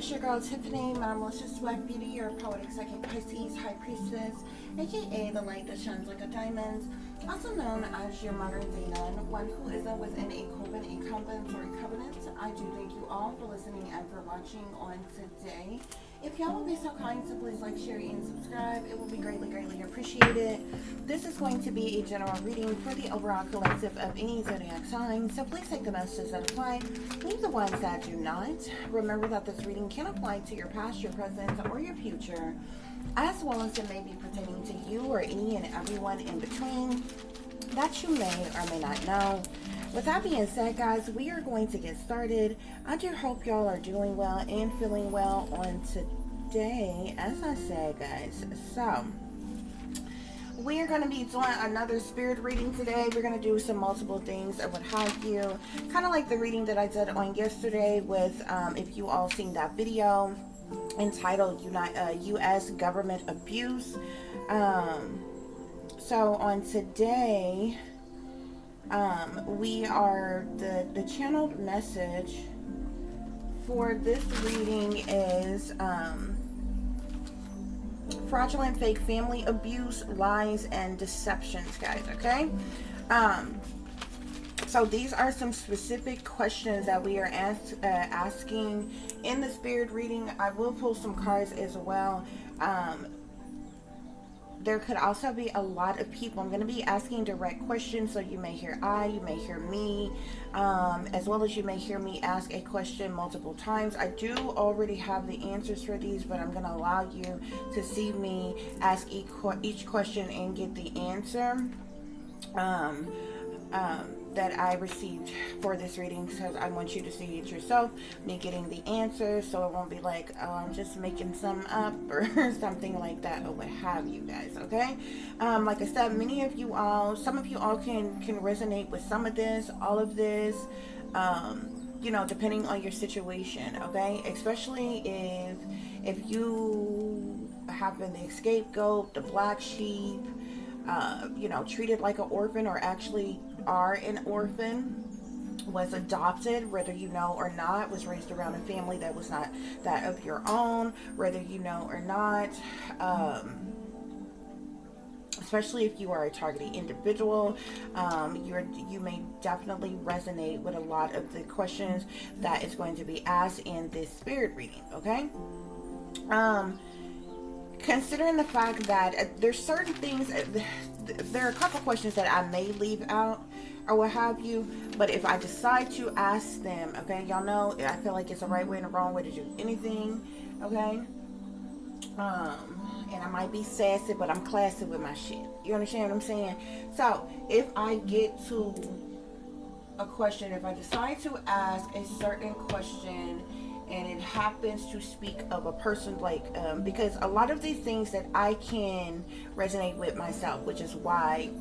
it's your girl Tiffany, my malicious black beauty, your poetic psychic Pisces high priestess, aka the light that shines like a diamond, also known as your modern day nun, one who isn't within a coven, a covenant, or a covenant. I do thank you all for listening and for watching on today. If y'all would be so kind to please like, share, and subscribe, it will be greatly, greatly appreciated. This is going to be a general reading for the overall collective of any zodiac sign, so please take the messages that apply, leave the ones that do not. Remember that this reading can apply to your past, your present, or your future, as well as it may be pertaining to you or any and everyone in between that you may or may not know. With that being said, guys, we are going to get started. I do hope y'all are doing well and feeling well on today, as I said, guys. So we are going to be doing another spirit reading today. We're going to do some multiple things or what have you, kind of like the reading that I did on yesterday with, if you all seen that video entitled U.S. Government Abuse. So on today, we are, the channeled message for this reading is fraudulent fake family abuse, lies, and deceptions, guys, okay? So these are some specific questions that we are asking in the spirit reading. I will pull some cards as well. There could also be a lot of people. I'm going to be asking direct questions, so you may hear you may hear me, as well as you may hear me ask a question multiple times. I do already have the answers for these, but I'm going to allow you to see me ask each question and get the answer that I received for this reading, because I want you to see it yourself, me getting the answer, so it won't be like, oh, I'm just making some up or something like that, or what have you, guys, okay? Like I said, some of you all can resonate with some of this, all of this, you know, depending on your situation, okay? Especially if you have been the scapegoat, the black sheep, you know, treated like an orphan, or actually are an orphan, was adopted, whether you know or not, was raised around a family that was not that of your own, whether you know or not, especially if you are a targeted individual, you may definitely resonate with a lot of the questions that is going to be asked in this spirit reading, okay? Considering the fact that there's certain things, there are a couple questions that I may leave out or what have you, but if I decide to ask them, okay, y'all know I feel like it's a right way and a wrong way to do anything, okay? And I might be sassy, but I'm classy with my shit. You understand what I'm saying? So if I get to a question, if I decide to ask a certain question and it happens to speak of a person, like because a lot of these things that I can resonate with myself, which is why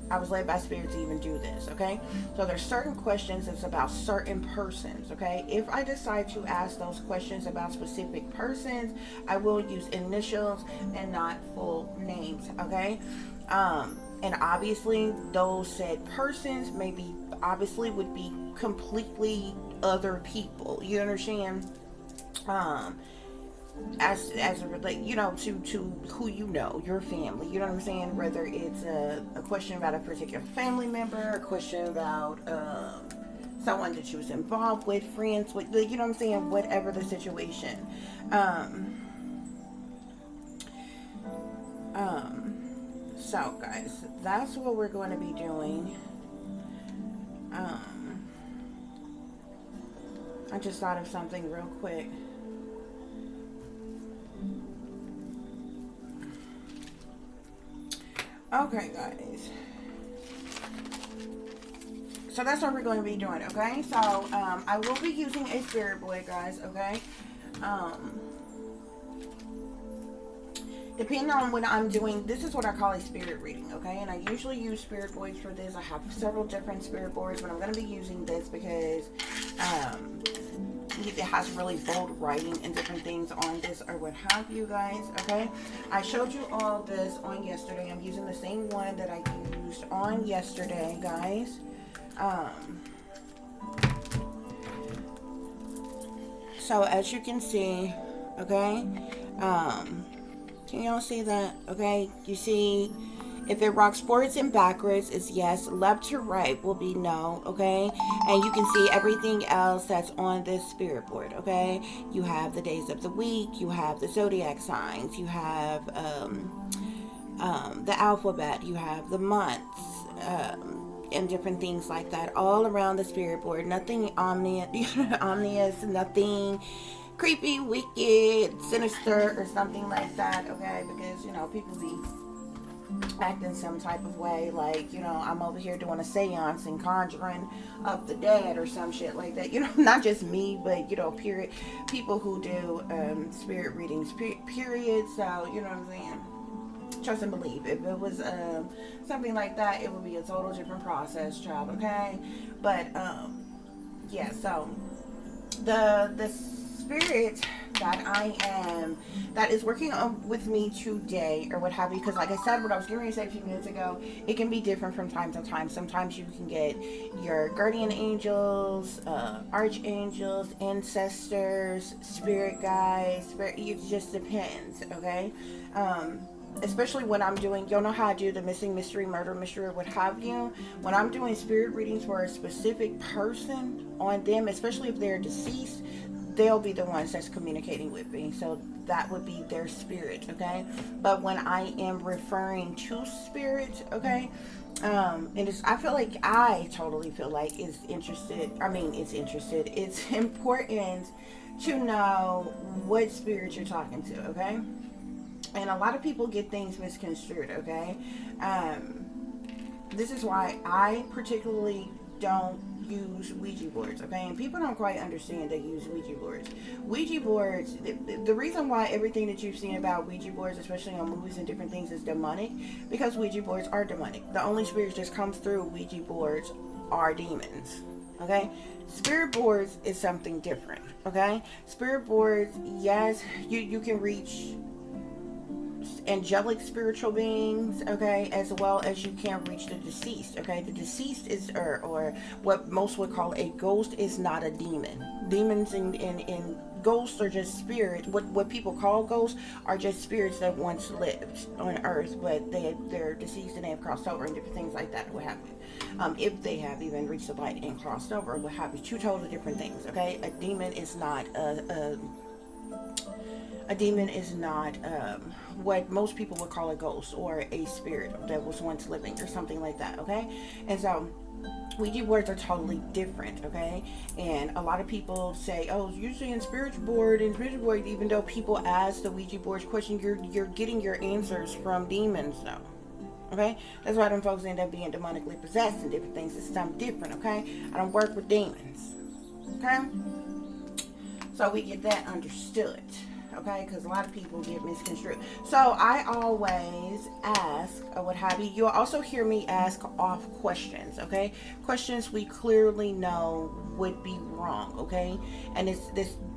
I was led by spirit to even do this, okay? So there's certain questions that's about certain persons, okay? If I decide to ask those questions about specific persons, I will use initials and not full names, okay? And obviously those said persons maybe obviously would be completely other people, you understand? As it relate, you know, to who you know, your family, you know what I'm saying? Whether it's a question about a particular family member, a question about someone that you was involved with, friends with, you know what I'm saying? Whatever the situation. So guys, that's what we're going to be doing. I just thought of something real quick. Okay, guys. So that's what we're going to be doing, okay? So, I will be using a spirit boy, guys, okay? Depending on what I'm doing, this is what I call a spirit reading, okay? And I usually use spirit boards for this. I have several different spirit boards, but I'm going to be using this because it has really bold writing and different things on this or what have you, guys, okay? I showed you all this on yesterday. I'm using the same one that I used on yesterday, guys. So as you can see, okay, can y'all see that? Okay, you see, if it rocks forwards and backwards, it's yes. Left to right will be no, okay? And you can see everything else that's on this spirit board, okay? You have the days of the week, you have the zodiac signs, you have the alphabet, you have the months, and different things like that all around the spirit board. Nothing ominous, nothing creepy, wicked, sinister, or something like that, okay? Because, you know, people be acting some type of way, like, you know, I'm over here doing a seance and conjuring up the dead or some shit like that, you know. Not just me, but, you know, period, people who do spirit readings, period. So, you know what I'm saying, trust and believe. If it was something like that, it would be a total different process, child, okay? But yeah, so the spirit that is working with me today, or what have you, because like I said, what I was getting ready to say a few minutes ago, it can be different from time to time. Sometimes you can get your guardian angels, archangels, ancestors, spirit guides, it just depends, okay? Especially when I'm doing, you'll know how I do the missing mystery, murder mystery, or what have you. When I'm doing spirit readings for a specific person on them, especially if they're deceased, they'll be the ones that's communicating with me. So that would be their spirit, okay? But when I am referring to spirit, okay, and I totally feel like it's important to know what spirit you're talking to, okay? And a lot of people get things misconstrued, okay? This is why I particularly don't use Ouija boards, okay? And people don't quite understand they use Ouija boards. Ouija boards, the reason why everything that you've seen about Ouija boards, especially on movies and different things, is demonic, because Ouija boards are demonic. The only spirits that come through Ouija boards are demons, okay? Spirit boards is something different, okay? Spirit boards, yes, you can reach angelic spiritual beings, okay, as well as you can reach the deceased, okay? The deceased is, or what most would call a ghost, is not a demon. Demons and ghosts are just spirits. What people call ghosts are just spirits that once lived on earth, but they're deceased and they have crossed over and different things like that, what have you. If they have even reached the light and crossed over, what have you. Two totally different things, okay? A demon is not what most people would call a ghost or a spirit that was once living or something like that, okay? And so Ouija boards are totally different, okay? And a lot of people say, oh, you're saying spiritual board, even though people ask the Ouija boards question, you're getting your answers from demons, though. Okay, that's why them folks end up being demonically possessed and different things. It's something different, okay? I don't work with demons, okay? So we get that understood, okay? Because a lot of people get misconstrued. So I always ask, or what have you. You'll also hear me ask off questions, okay? Questions we clearly know would be wrong, okay? And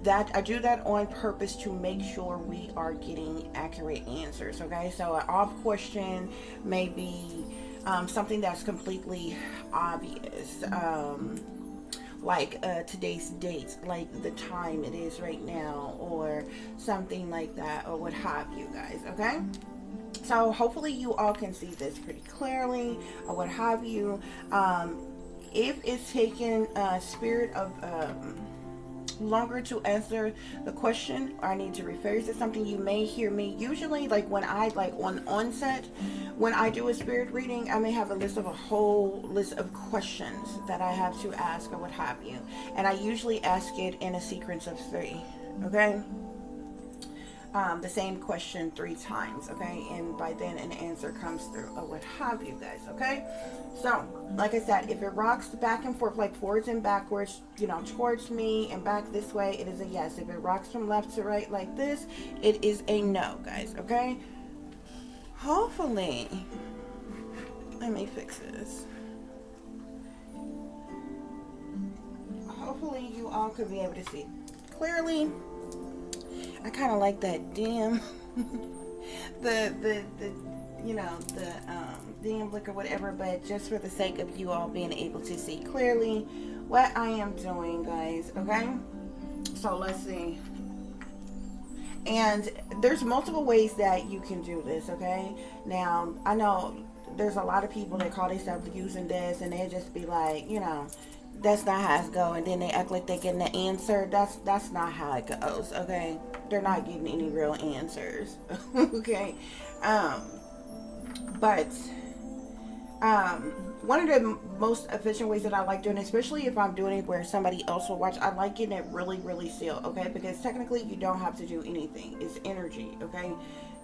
that I do that on purpose to make sure we are getting accurate answers, okay? So an off question may be something that's completely obvious, like today's date, like the time it is right now, or something like that, or what have you guys, okay? So hopefully you all can see this pretty clearly, or what have you. If it's taken spirit of longer to answer the question, or I need to rephrase it, something you may hear me usually, like when I on onset, when I do a spirit reading, I may have a whole list of questions that I have to ask, or what have you, and I usually ask it in a sequence of 3, okay? The same question 3 times, okay? And by then an answer comes through, or what have you guys, okay? So, like I said, if it rocks back and forth, like forwards and backwards, you know, towards me and back this way, it is a yes. If it rocks from left to right like this, it is a no, guys, okay? Hopefully, let me fix this. Hopefully you all could be able to see clearly. I kind of like that dim, the dim look or whatever, but just for the sake of you all being able to see clearly what I am doing, guys, okay? So let's see. And there's multiple ways that you can do this, okay? Now, I know there's a lot of people that call themselves using this, and they just be like, you know, that's not how it's going. And then they act like they're getting the answer. That's not how it goes, okay? They're not getting any real answers, okay? But one of the most efficient ways that I like doing it, especially if I'm doing it where somebody else will watch, I like getting it really, really still, okay? Because technically you don't have to do anything. It's energy, okay?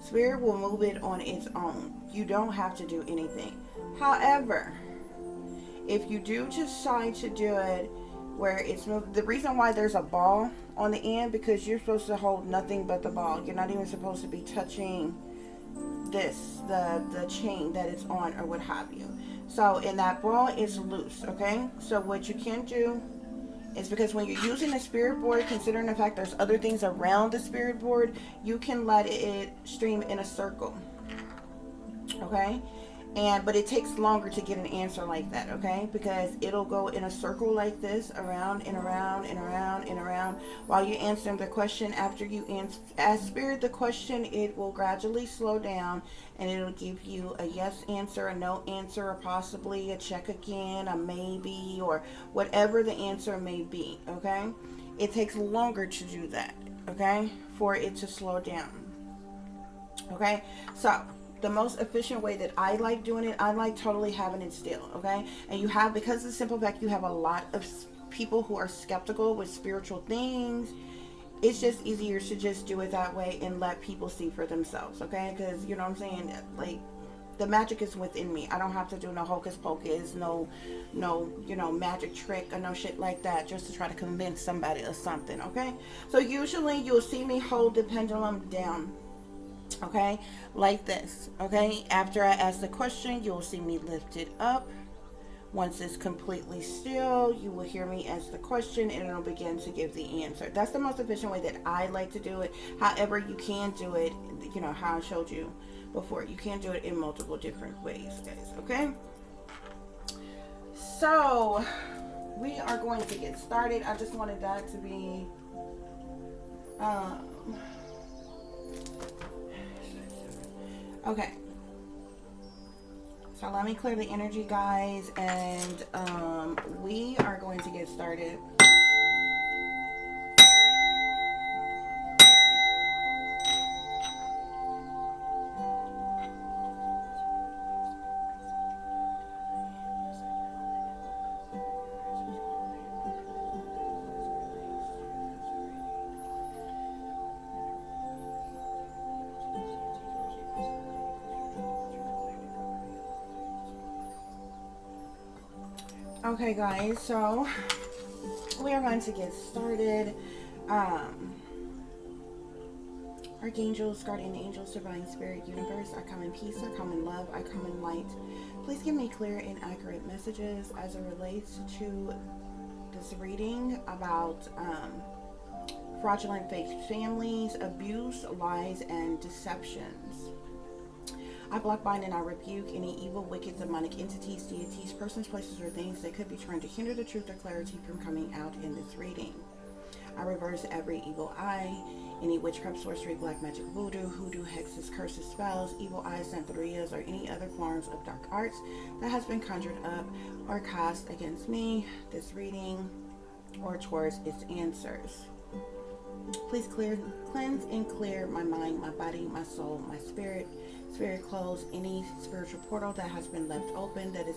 Spirit will move it on its own. You don't have to do anything. However, if you do decide to do it where it's moved, the reason why there's a ball on the end, because you're supposed to hold nothing but the ball. You're not even supposed to be touching this, the chain that it's on or what have you. So, and that ball is loose, okay? So what you can do is, because when you're using the spirit board, considering the fact there's other things around the spirit board, you can let it stream in a circle, okay? But it takes longer to get an answer like that, okay? Because it'll go in a circle like this, around and around and around and around, while you're answering the question. After you ask spirit the question, it will gradually slow down, and it'll give you a yes answer, a no answer, or possibly a check again, a maybe, or whatever the answer may be, okay? It takes longer to do that, okay, for it to slow down, okay? So the most efficient way that I like doing it, I like totally having it still, okay? And you have, because of the simple fact you have a lot of people who are skeptical with spiritual things, it's just easier to just do it that way and let people see for themselves, okay? Because, you know what I'm saying, like, the magic is within me. I don't have to do no hocus pocus, no, you know, magic trick or no shit like that just to try to convince somebody or something, okay? So usually you'll see me hold the pendulum down, okay, like this, okay? After I ask the question, you'll see me lift it up. Once it's completely still, you will hear me ask the question, and it'll begin to give the answer. That's the most efficient way that I like to do it. However, you can do it, you know, how I showed you before. You can do it in multiple different ways, guys, okay? So we are going to get started. I just wanted that to be okay, so let me clear the energy, guys, and we are going to get started. Okay, guys, so we are going to get started. Archangels, guardian angels, divine spirit, universe, I come in peace, I come in love, I come in light. Please give me clear and accurate messages as it relates to this reading about fraudulent fake families, abuse, lies, and deceptions. I block, bind, and I rebuke any evil, wicked, demonic entities, deities, persons, places, or things that could be trying to hinder the truth or clarity from coming out in this reading. I reverse every evil eye, any witchcraft, sorcery, black magic, voodoo, hoodoo, hexes, curses, spells, evil eyes, santerias, or any other forms of dark arts that has been conjured up or cast against me, this reading, or towards its answers. Please cleanse and clear my mind, my body, my soul, my spirit. Spirit, close any spiritual portal that has been left open that is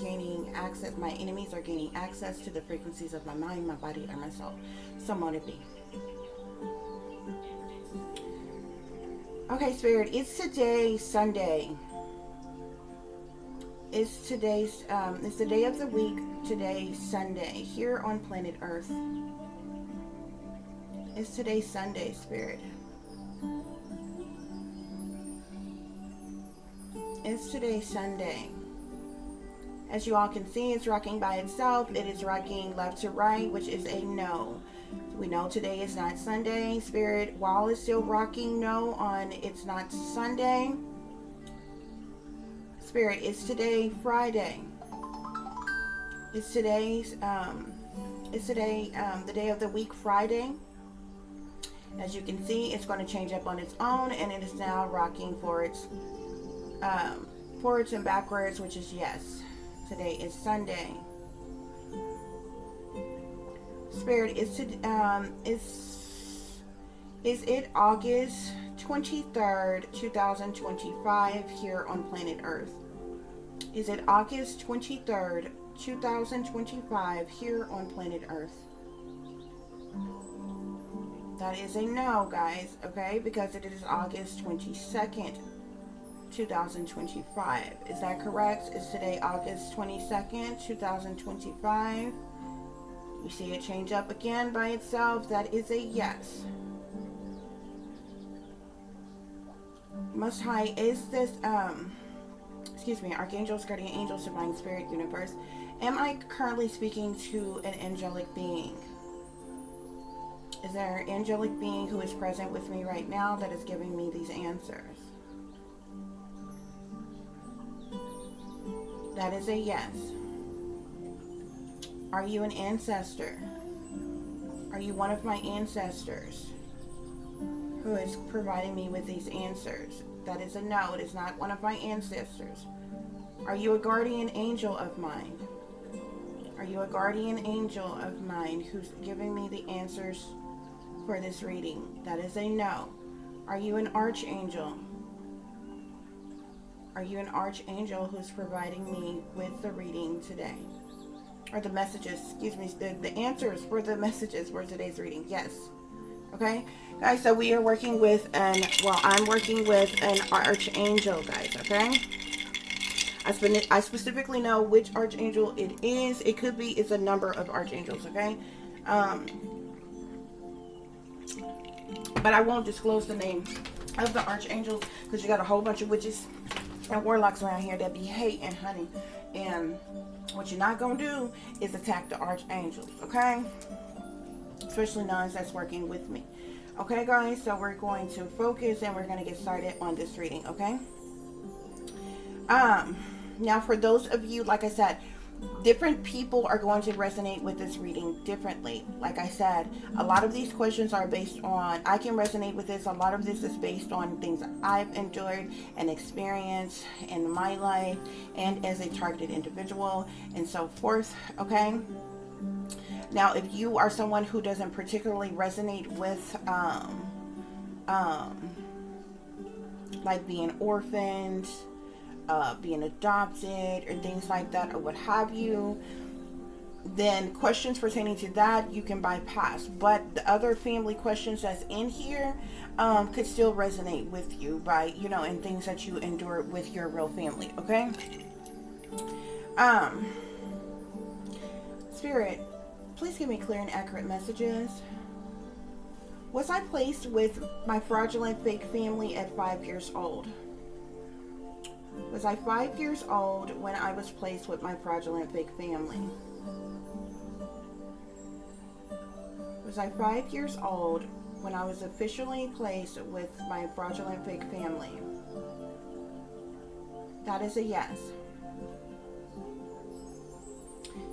gaining access. My enemies are gaining access to the frequencies of my mind, my body, or my soul. So mote it be. Okay, Spirit, it's today, Sunday. It's the day of the week, today, Sunday, here on planet Earth. It's today, Sunday, Spirit. It's today, Sunday. As you all can see, it's rocking by itself. It is rocking left to right, which is a no. We know today is not Sunday. Spirit, while it's still rocking no on it's not Sunday. Spirit, it's today, Friday. It's today's It's today, the day of the week, Friday. As you can see, it's going to change up on its own, and it is now rocking forwards and backwards, which is yes. Today is Sunday. Spirit, is it August 23rd, 2025 here on planet Earth? Is it August 23rd, 2025 here on planet Earth? That is a no, guys, okay? Because it is August 22nd, 2025. Is that correct? Is today August 22nd, 2025? You see it change up again by itself. That is a yes. Most High, is this, excuse me, Archangels, Guardian Angels, Divine Spirit, Universe, am I currently speaking to an angelic being? Is there an angelic being who is present with me right now that is giving me these answers? That is a yes. Are you an ancestor? Are you one of my ancestors who is providing me with these answers? That is a no. It is not one of my ancestors. Are you a guardian angel of mine? Are you a guardian angel of mine who's giving me the answers for this reading? That is a no. Are you an archangel? Are you an archangel who's providing me with the reading today? Or the messages, excuse me, the answers for the messages for today's reading. Yes. Okay, guys, so we are working with I'm working with an archangel, guys, okay? I specifically know which archangel it is. It could be, it's a number of archangels, okay? But I won't disclose the name of the archangels because you got a whole bunch of witches and warlocks around here that be hating, honey. And what you're not going to do is attack the archangels, okay? Especially nuns that's working with me. Okay, guys, so we're going to focus and we're going to get started on this reading, okay? Now for those of you, like I said, different people are going to resonate with this reading differently. Like I said, a lot of these questions are based on, I can resonate with this. A lot of this is based on things I've endured and experienced in my life and as a targeted individual and so forth, okay? Now, if you are someone who doesn't particularly resonate with, like being orphaned, being adopted, or things like that, or what have you, then questions pertaining to that you can bypass. But the other family questions that's in here could still resonate with you by, you know, and things that you endure with your real family, okay? Spirit, please give me clear and accurate messages. Was I placed with my fraudulent fake family at 5 years old? Was I 5 years old when I was placed with my fraudulent fake family? Was I 5 years old when I was officially placed with my fraudulent fake family? That is a yes.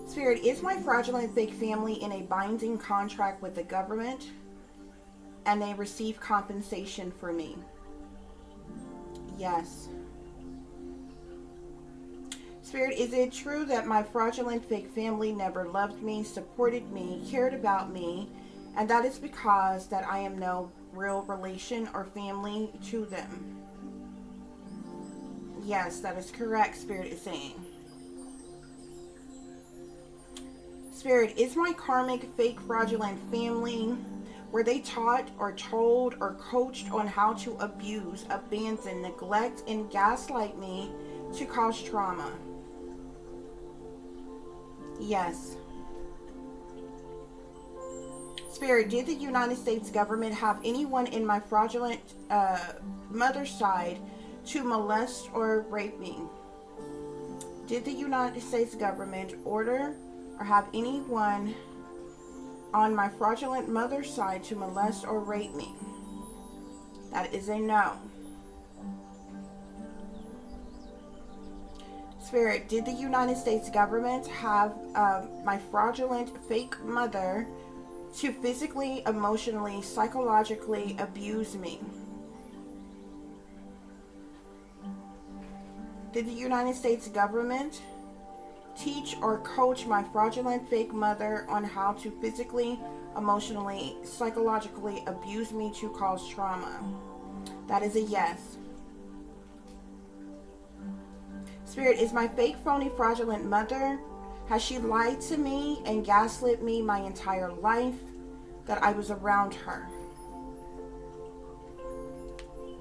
Spirit, is my fraudulent fake family in a binding contract with the government and they receive compensation for me? Yes. Spirit, is it true that my fraudulent fake family never loved me, supported me, cared about me, and that is because that I am no real relation or family to them? Yes, that is correct, Spirit is saying. Spirit, is my karmic fake fraudulent family, were they taught or told or coached on how to abuse, abandon, neglect, and gaslight me to cause trauma? Yes. Spirit, did the United States government have anyone in my fraudulent mother's side to molest or rape me? Did the United States government order or have anyone on my fraudulent mother's side to molest or rape me? That is a no. Spirit, did the United States government have my fraudulent fake mother to physically, emotionally, psychologically abuse me? Did the United States government teach or coach my fraudulent fake mother on how to physically, emotionally, psychologically abuse me to cause trauma? That is a yes. Spirit, is my fake, phony, fraudulent mother, has she lied to me and gaslit me my entire life that I was around her?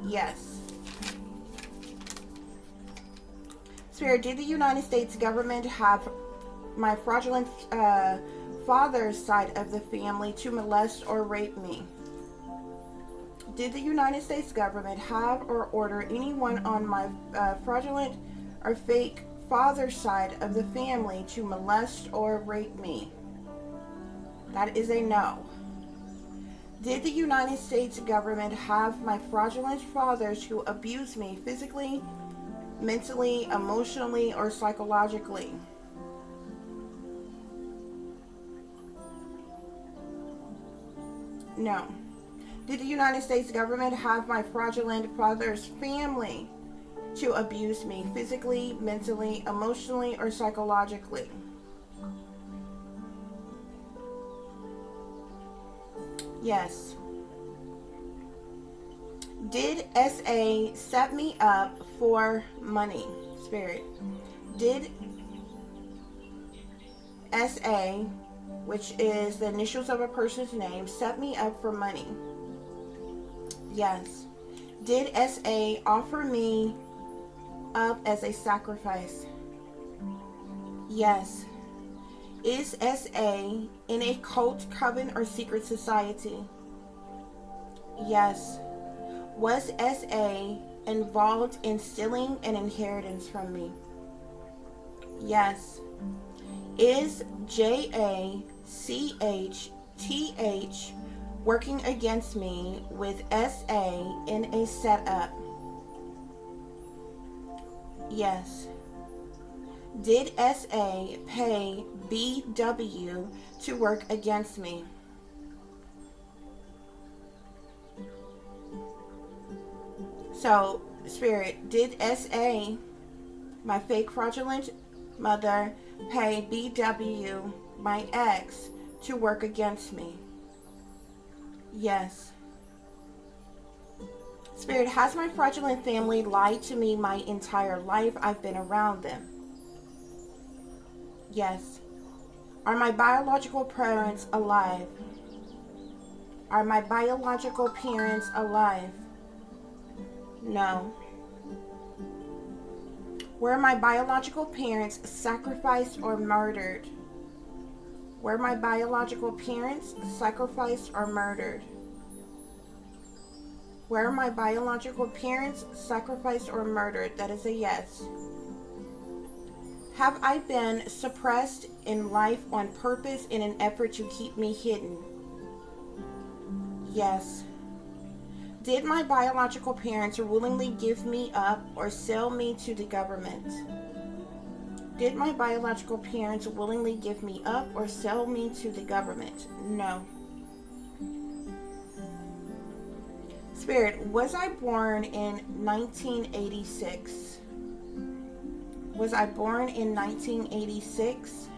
Yes. Spirit, did the United States government have my fraudulent father's side of the family to molest or rape me? Did the United States government have or order anyone on my fraudulent or fake father's side of the family to molest or rape me? That is a no. Did the United States government have my fraudulent fathers who abuse me physically, mentally, emotionally, or psychologically? No. Did the United States government have my fraudulent father's family to abuse me physically, mentally, emotionally, or psychologically? Yes. Did SA set me up for money? Spirit, did SA, which is the initials of a person's name, set me up for money? Yes. Did SA offer me up as a sacrifice? Yes. Is SA in a cult, coven, or secret society? Yes. Was SA involved in stealing an inheritance from me? Yes. Is JACHTH working against me with SA in a setup? Yes. Did SA pay BW to work against me? So, Spirit, did SA, my fake fraudulent mother, pay BW, my ex, to work against me? Yes. Spirit, has my fraudulent family lied to me my entire life I've been around them? Yes. Are my biological parents alive? Are my biological parents alive? No. Were my biological parents sacrificed or murdered? Were my biological parents sacrificed or murdered? Were my biological parents sacrificed or murdered? That is a yes. Have I been suppressed in life on purpose in an effort to keep me hidden? Yes. Did my biological parents willingly give me up or sell me to the government? Did my biological parents willingly give me up or sell me to the government? No. Spirit, was I born in 1986? Was I born in 1986?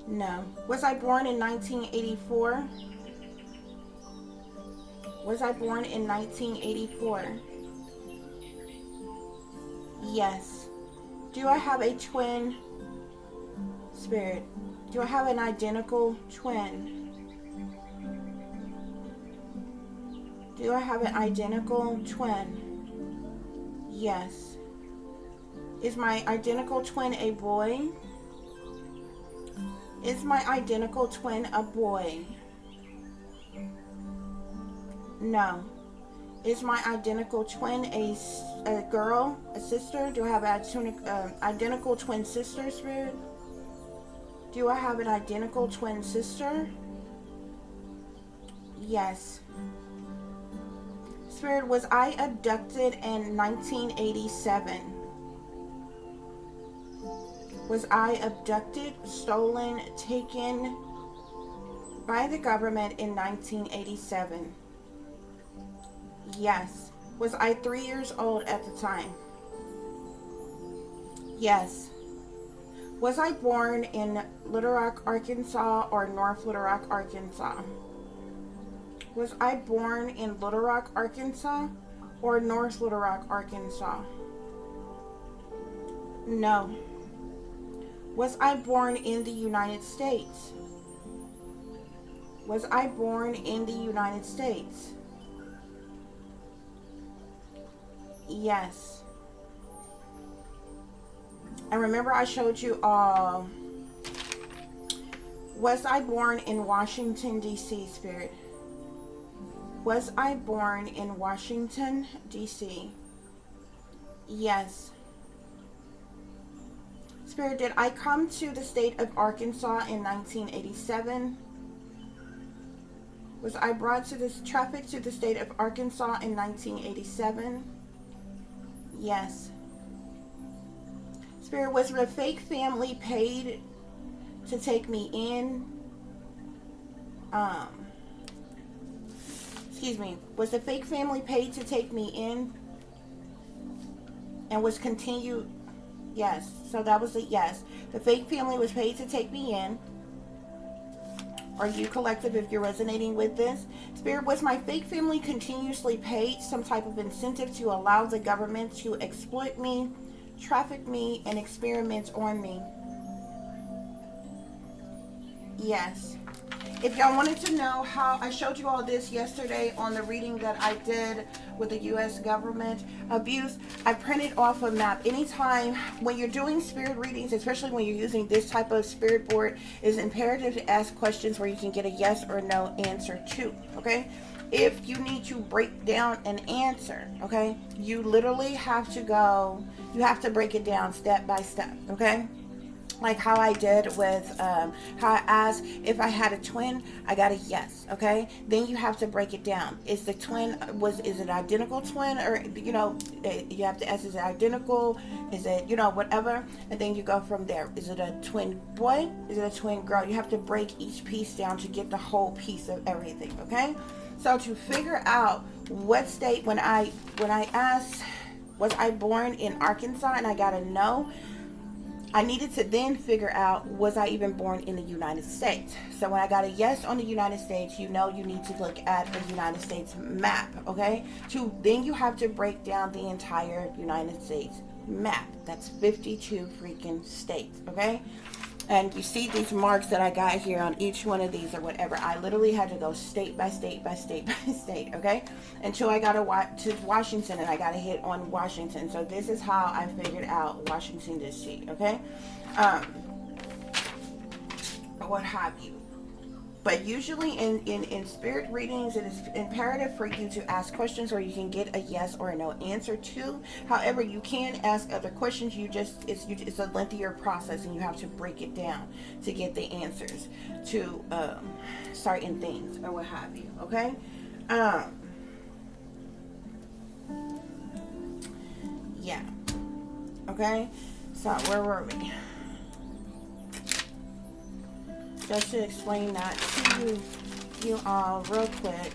No. Was I born in 1984? Was I born in 1984? Yes. Do I have a twin? Spirit, do I have an identical twin? Do I have an identical twin? Yes. Is my identical twin a boy? Is my identical twin a boy? No. Is my identical twin a girl, a sister? Do I have an identical twin sister, Spirit? Do I have an identical twin sister? Yes. Spirit, was I abducted in 1987? Was I abducted, stolen, taken by the government in 1987? Yes. Was I 3 years old at the time? Yes. Was I born in Little Rock, Arkansas or North Little Rock, Arkansas? Was I born in Little Rock, Arkansas or North Little Rock, Arkansas? No. Was I born in the United States? Was I born in the United States? Yes. And remember I showed you was I born in Washington, D.C., Spirit? Was I born in Washington, D.C.? Yes. Spirit, did I come to the state of Arkansas in 1987? Was I brought to this traffic to the state of Arkansas in 1987? Yes. Spirit, was the fake family paid to take me in? Excuse me. Was the fake family paid to take me in? And was continued? Yes. So that was a yes. The fake family was paid to take me in. Or you, collective, if you're resonating with this. Spirit, was my fake family continuously paid some type of incentive to allow the government to exploit me, traffic me, and experiment on me? Yes. If y'all wanted to know how, I showed you all this yesterday on the reading that I did with the U.S. government abuse. I printed off a map. Anytime when you're doing spirit readings, especially when you're using this type of spirit board, it's imperative to ask questions where you can get a yes or no answer to, okay? If you need to break down an answer, okay, you literally have to go, you have to break it down step by step, okay? Like how I did with how I asked if I had a twin, I got a yes, okay? Then you have to break it down. Is the twin, is it identical twin, or, you know, you have to ask, is it identical? Is it, you know, whatever? And then you go from there. Is it a twin boy? Is it a twin girl? You have to break each piece down to get the whole piece of everything, okay? So to figure out what state, when I asked, was I born in Arkansas, and I got a no, I needed to then figure out, was I even born in the United States? So when I got a yes on the United States, you know you need to look at the United States map, okay? Then you have to break down the entire United States map. That's 52 freaking states, okay? And you see these marks that I got here on each one of these or whatever. I literally had to go state by state by state by state, okay? Until I got to Washington, and I got to hit on Washington. So this is how I figured out Washington, D.C., okay? What have you. But usually in spirit readings, it is imperative for you to ask questions where you can get a yes or a no answer to. However, you can ask other questions. It's a lengthier process, and you have to break it down to get the answers to certain things or what have you. Okay. Yeah. Okay. So where were we? Just to explain that to you all real quick.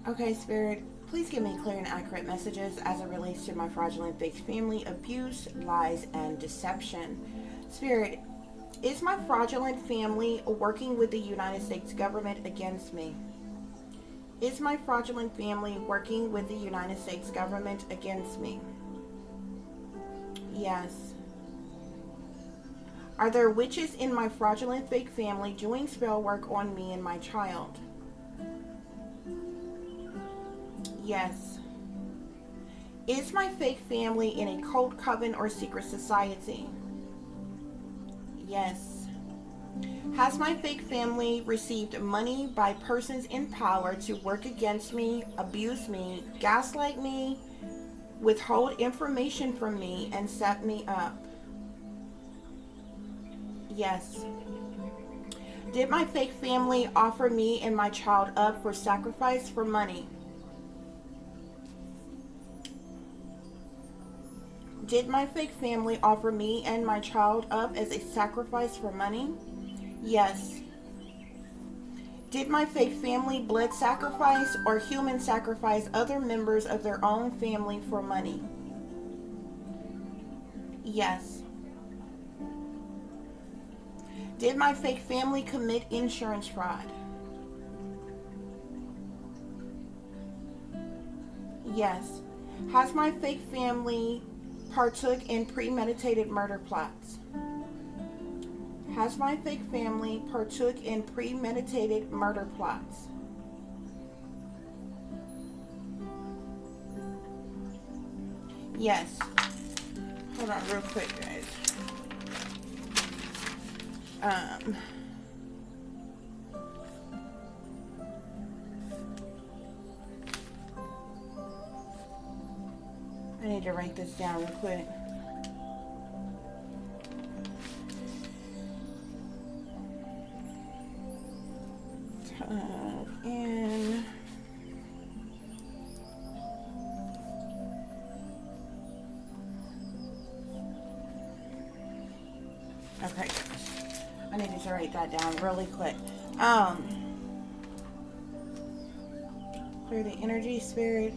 Okay, Spirit, please give me clear and accurate messages as it relates to my fraudulent fake family abuse, lies, and deception. Spirit, is my fraudulent family working with the United States government against me? Is my fraudulent family working with the United States government against me? Yes. Are there witches in my fraudulent fake family doing spell work on me and my child? Yes. Is my fake family in a cult, coven, or secret society? Yes. Has my fake family received money by persons in power to work against me, abuse me, gaslight me, withhold information from me, and set me up? Yes. Did my fake family offer me and my child up for sacrifice for money? Did my fake family offer me and my child up as a sacrifice for money? Yes. Did my fake family blood sacrifice or human sacrifice other members of their own family for money? Yes. Did my fake family commit insurance fraud? Yes. Has my fake family partook in premeditated murder plots? Has my fake family partook in premeditated murder plots? Yes. Hold on real quick, guys. I need to write this down real quick. And okay, I needed to write that down really quick. Clear the energy, spirit.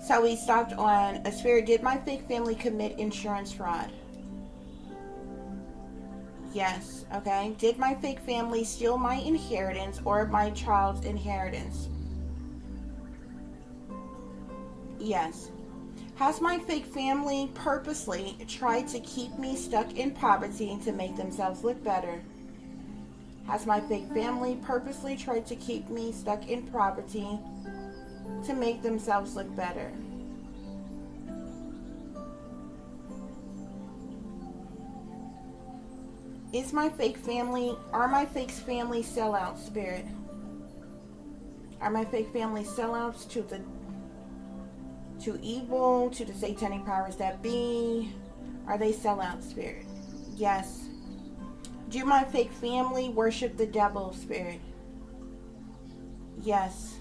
So we stopped on a spirit. Did my fake family commit insurance fraud? Yes. Okay. Did my fake family steal my inheritance or my child's inheritance? Yes. Has my fake family purposely tried to keep me stuck in poverty to make themselves look better? Has my fake family purposely tried to keep me stuck in poverty to make themselves look better? Are my fake family sellouts, spirit? Are my fake family sellouts to evil, to the satanic powers that be? Are they sellouts, spirit? Yes. Do my fake family worship the devil, spirit? Yes.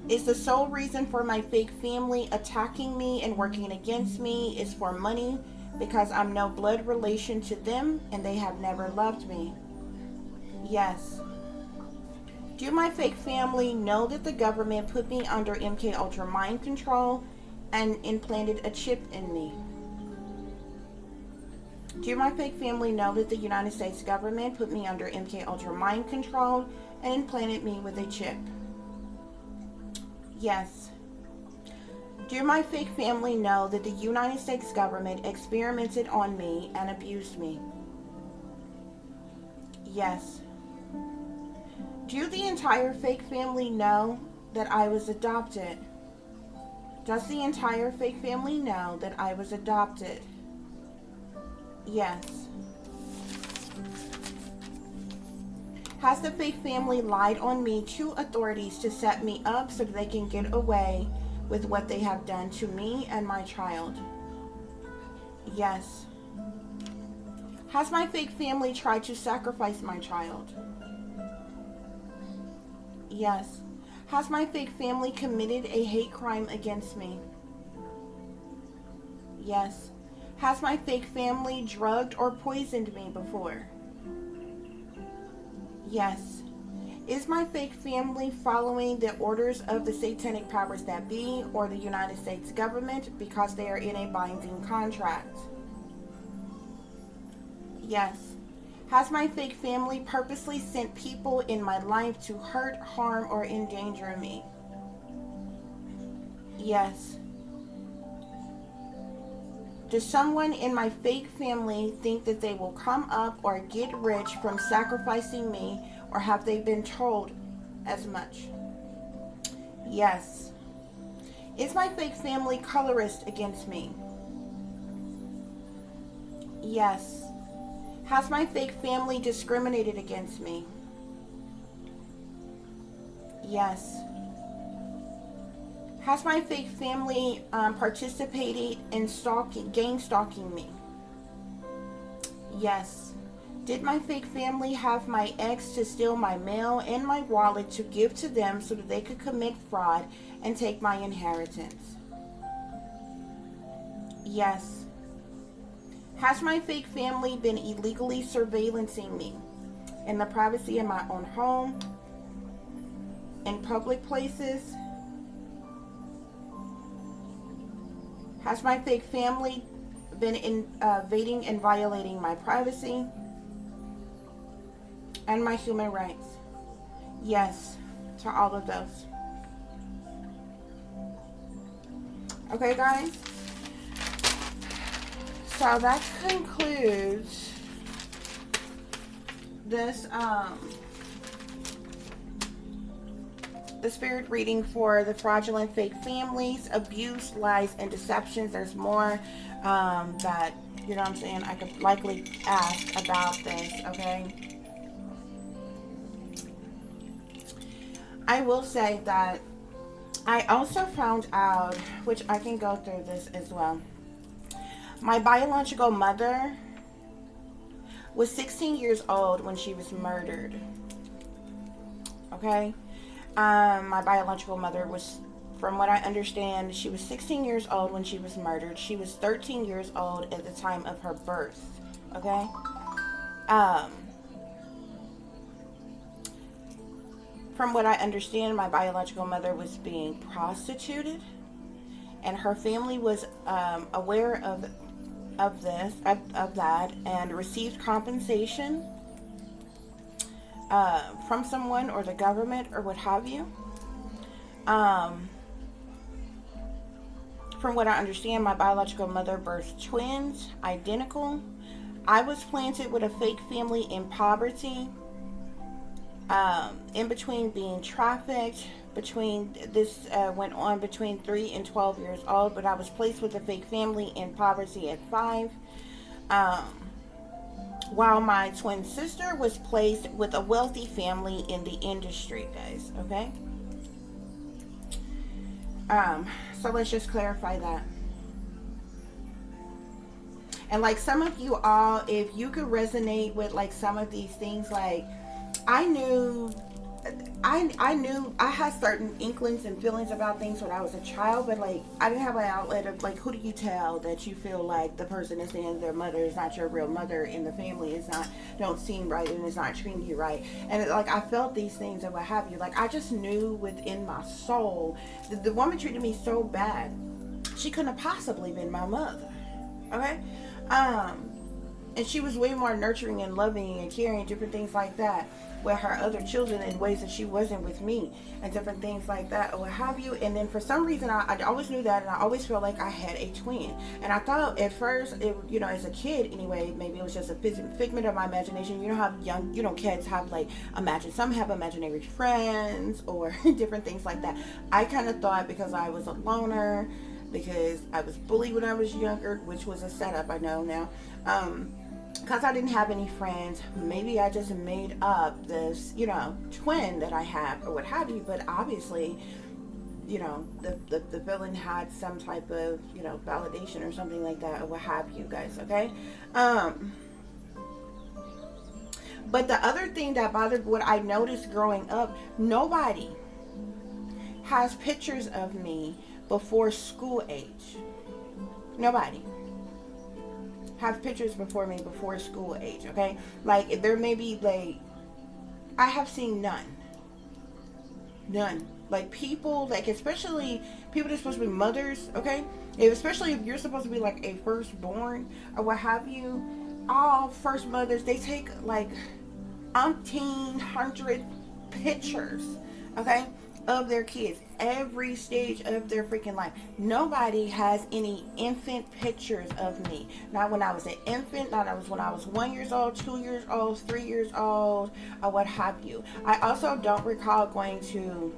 Is the sole reason for my fake family attacking me and working against me is for money, because I'm no blood relation to them and they have never loved me? Yes. Do my fake family know that the government put me under MK Ultra mind control and implanted a chip in me? Do my fake family know that the United States government put me under MK Ultra mind control and implanted me with a chip? Yes. Do my fake family know that the United States government experimented on me and abused me? Yes. Do the entire fake family know that I was adopted? Does the entire fake family know that I was adopted? Yes. Has the fake family lied on me to authorities to set me up so that they can get away with what they have done to me and my child? Yes. Has my fake family tried to sacrifice my child? Yes. Has my fake family committed a hate crime against me? Yes. Has my fake family drugged or poisoned me before? Yes. Is my fake family following the orders of the satanic powers that be or the United States government because they are in a binding contract? Yes. Has my fake family purposely sent people in my life to hurt, harm, or endanger me? Yes. Does someone in my fake family think that they will come up or get rich from sacrificing me, or have they been told as much? Yes. Is my fake family colorist against me? Yes. Has my fake family discriminated against me? Yes. Has my fake family participated in gang stalking me? Yes. Did my fake family have my ex to steal my mail and my wallet to give to them so that they could commit fraud and take my inheritance? Yes. Has my fake family been illegally surveillancing me in the privacy of my own home, in public places? Has my fake family been invading and violating my privacy and my human rights? Yes, to all of those. Okay, guys. So that concludes this the spirit reading for the fraudulent fake families, abuse, lies, and deceptions. There's more that, you know what I'm saying, I could likely ask about this, okay? I will say that I also found out, which I can go through this as well. My biological mother was 16 years old when she was murdered. Okay? My biological mother was, from what I understand, she was 16 years old when she was murdered. She was 13 years old at the time of her birth. Okay? From what I understand, my biological mother was being prostituted, and her family was aware of that, and received compensation from someone or the government or what have you. From what I understand, my biological mother birthed twins, identical. I was planted with a fake family in poverty, in between being trafficked. This went on between 3 and 12 years old, but I was placed with a fake family in poverty at 5. While my twin sister was placed with a wealthy family in the industry, guys, okay? So let's just clarify that. And like some of you all, if you could resonate with like some of these things, like I knew I had certain inklings and feelings about things when I was a child, but like I didn't have an outlet of like, who do you tell that you feel like the person is saying their mother is not your real mother in the family, is not, don't seem right, and is not treating you right. And it, like I felt these things and what have you. Like I just knew within my soul that the woman treated me so bad, she couldn't have possibly been my mother. Okay? And she was way more nurturing and loving and caring, different things like that, with her other children in ways that she wasn't with me, and different things like that, or what have you. And then for some reason, I always knew that, and I always felt like I had a twin. And I thought at first, you know, as a kid anyway, maybe it was just a figment of my imagination. You know how young, you know, kids have like some have imaginary friends or different things like that. I kind of thought, because I was a loner, because I was bullied when I was younger, which was a setup, I know now, because I didn't have any friends, maybe I just made up this, you know, twin that I have or what have you. But obviously, you know, the villain had some type of, you know, validation or something like that or what have you, guys, okay? But the other thing that bothered, what I noticed growing up, nobody has pictures of me before school age. Nobody have pictures before me before school age, okay? Like there may be like, I have seen none. Like people, like especially people that's supposed to be mothers, okay? Especially if you're supposed to be like a firstborn or what have you, all first mothers, they take like umpteen hundred pictures, okay, of their kids, every stage of their freaking life. Nobody has any infant pictures of me. Not when I was an infant, not when I was 1 year old, 2 years old, 3 years old, or what have you. I also don't recall going to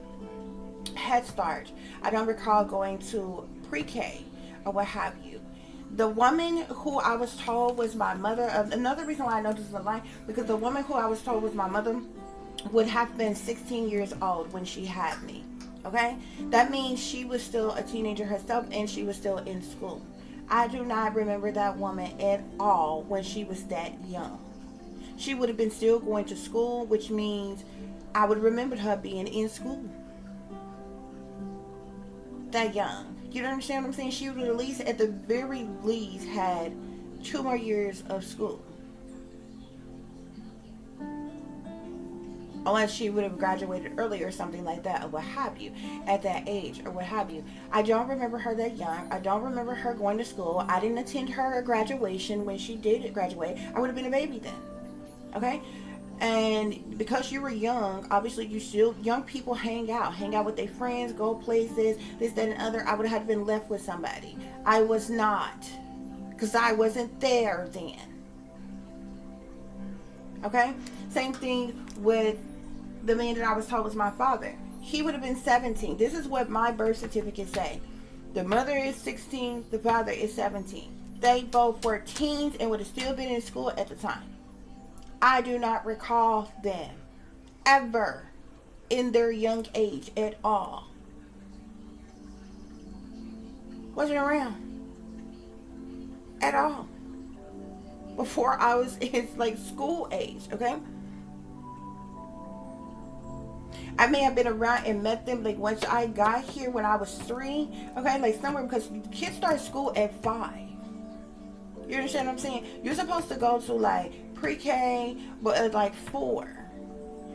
Head Start. I don't recall going to pre-K or what have you. The woman who I was told was my mother, another reason why I know this is a lie, because the woman who I was told was my mother would have been 16 years old when she had me. Okay? That means she was still a teenager herself and she was still in school. I do not remember that woman at all when she was that young. She would have been still going to school, which means I would have remembered her being in school. That young. You understand what I'm saying? She would at least, at the very least, had 2 more years of school. Unless she would have graduated early or something like that, or what have you, at that age, or what have you. I don't remember her that young. I don't remember her going to school. I didn't attend her graduation when she did graduate. I would have been a baby then. Okay? And because you were young, obviously young people hang out with their friends, go places, this, that, and other. I would have been left with somebody. I was not. Because I wasn't there then. Okay? Same thing with the man that I was told was my father. He would have been 17. This is what my birth certificate say. The mother is 16, the father is 17. They both were teens and would have still been in school at the time. I do not recall them ever in their young age at all. Wasn't around at all before I was in like school age. Okay, I may have been around and met them like once I got here when I was 3. Okay, like somewhere, because kids start school at 5. You understand what I'm saying? You're supposed to go to like pre-K, but at like 4.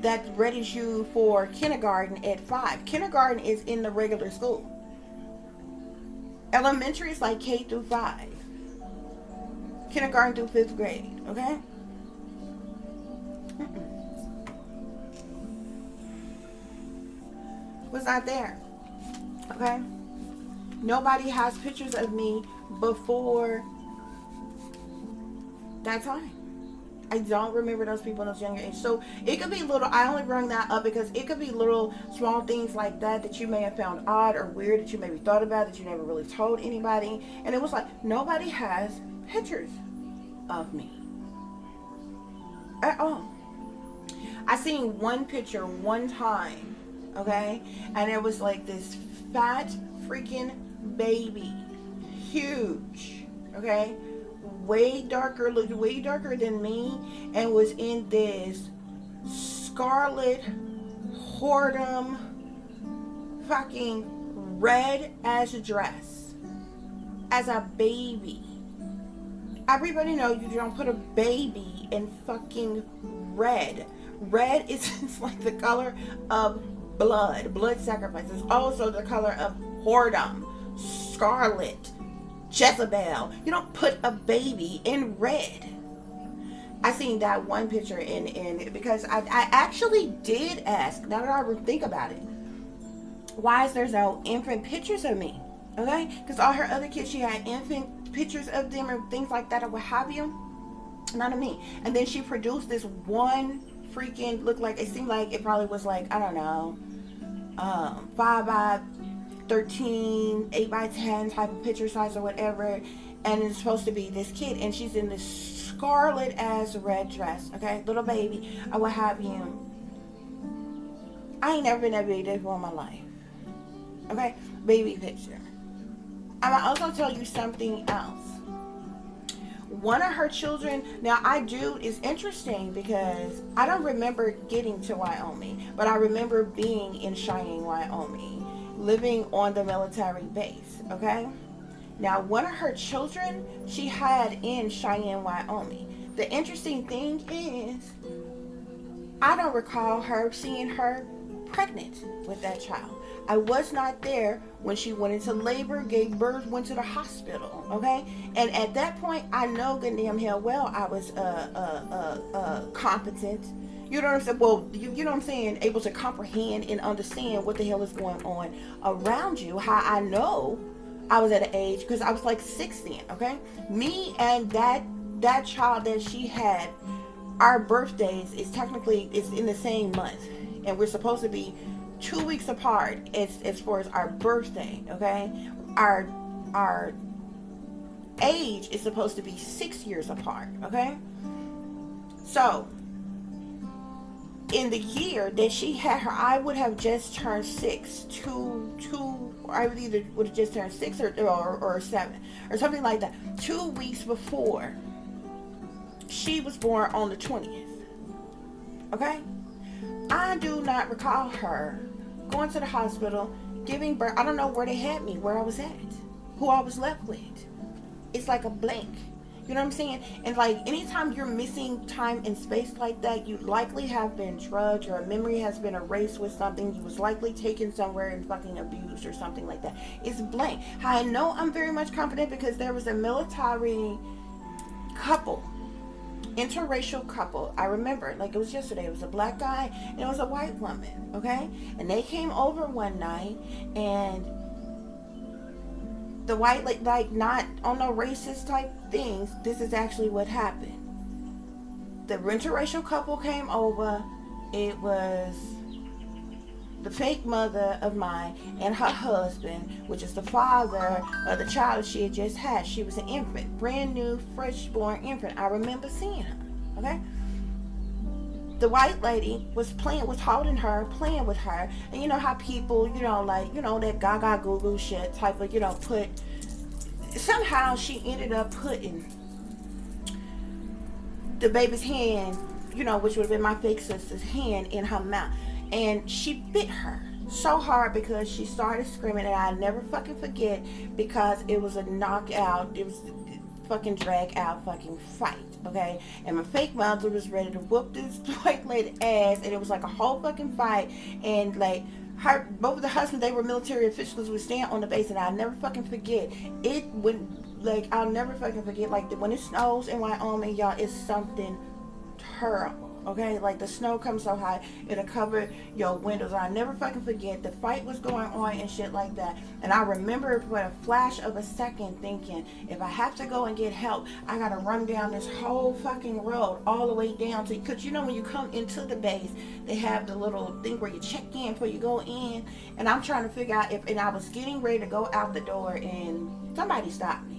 That readies you for kindergarten at 5. Kindergarten is in the regular school. Elementary is like K through 5. Kindergarten through 5th grade. Okay? Was not there. Okay? Nobody has pictures of me before that time. I don't remember those people in those younger age. So it could be little, I only bring that up because it could be little small things like that you may have found odd or weird, that you maybe thought about, that you never really told anybody. And it was like, nobody has pictures of me at all. I seen one picture one time, okay? And it was like this fat freaking baby. Huge, okay? Looked way darker than me, and was in this scarlet whoredom fucking red as a dress as a baby. Everybody know you don't put a baby in fucking red. Red is like the color of blood sacrifice. It's also the color of whoredom, scarlet, Jezebel. You don't put a baby in red. I seen that one picture in because I actually did ask, now that I think about it, why is there no infant pictures of me? Okay? Because all her other kids, she had infant pictures of them or things like that or what have you. None of me. And then she produced this one freaking, looked like, it seemed like it probably was like, I don't know, 5 by 13, 8 by 10 type of picture size or whatever, and it's supposed to be this kid, and she's in this scarlet ass red dress, okay, little baby, or what have you. I ain't never been that big before in my life, okay, baby picture. I'm gonna also tell you something else. One of her children, now it's interesting because I don't remember getting to Wyoming, but I remember being in Cheyenne, Wyoming, living on the military base, okay? Now, one of her children, she had in Cheyenne, Wyoming. The interesting thing is, I don't recall seeing her pregnant with that child. I was not there when she went into labor, gave birth, went to the hospital, okay? And at that point, I know good damn hell well I was competent. You know what I'm saying? Well, you know what I'm saying? Able to comprehend and understand what the hell is going on around you. How I know I was at an age, because I was like 6 then, okay? Me and that child that she had, our birthdays is technically, it's in the same month. And we're supposed to be 2 weeks apart as far as our birthday, okay? Our age is supposed to be 6 years apart, okay? So in the year that she had her, I would have just turned 6. I would have just turned 6 or 7 or something like that. 2 weeks before she was born on the 20th. Okay? I do not recall her going to the hospital, giving birth. I don't know where they had me, where I was at, who I was left with. It's like a blank. You know what I'm saying? And like, anytime you're missing time and space like that, you likely have been drugged. Your memory has been erased with something. You was likely taken somewhere and fucking abused or something like that. It's blank. I know I'm very much confident because there was a military couple, interracial couple. I remember, like it was yesterday. It was a black guy and it was a white woman. Okay? And they came over one night, and the white, like not on no racist type things, this is actually what happened. The interracial couple came over. It was the fake mother of mine and her husband, which is the father of the child she had just had. She was an infant, brand new, fresh born infant. I remember seeing her. Okay? The white lady was holding her, playing with her. And you know how people, that gaga goo goo shit type of, somehow she ended up putting the baby's hand, which would have been my fake sister's hand, in her mouth. And she bit her so hard because she started screaming, and I'll never fucking forget, because it was a knockout. It was a fucking drag out fucking fight. Okay, and my fake mother was ready to whoop this white lady ass, and it was like a whole fucking fight. And like both of the husbands, they were military officials, would stand on the base, and I'll never fucking forget it. I'll never fucking forget, like, when it snows in Wyoming, y'all, it's something terrible. Okay, like the snow comes so high, it'll cover your windows. I'll never fucking forget, the fight was going on and shit like that. And I remember for a flash of a second thinking, if I have to go and get help, I gotta run down this whole fucking road all the way down to, because when you come into the base, they have the little thing where you check in before you go in. And I'm trying to figure out and I was getting ready to go out the door, and somebody stopped me.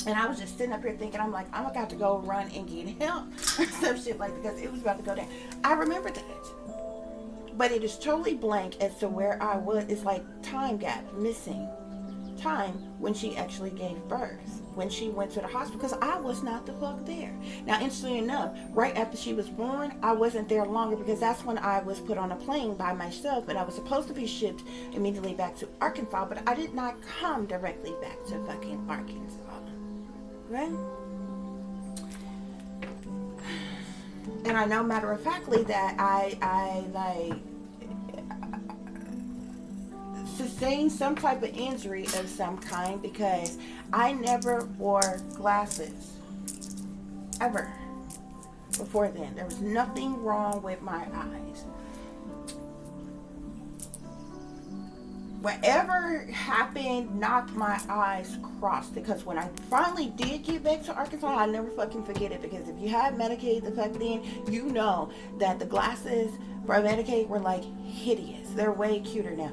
And I was just sitting up here thinking, I'm like, I'm about to go run and get help or some shit like that, because it was about to go down. I remember that. But it is totally blank as to where I was. It's like time gap, missing time when she actually gave birth, when she went to the hospital, because I was not the fuck there. Now, interestingly enough, right after she was born, I wasn't there longer, because that's when I was put on a plane by myself, and I was supposed to be shipped immediately back to Arkansas, but I did not come directly back to fucking Arkansas. Right? And I know matter of factly that I sustained some type of injury of some kind, because I never wore glasses ever before then. There was nothing wrong with my eyes. Whatever happened knocked my eyes crossed, because when I finally did get back to Arkansas, I'll never fucking forget it, because if you have Medicaid to fuck it in, you know that the glasses for Medicaid were like hideous. They're way cuter now.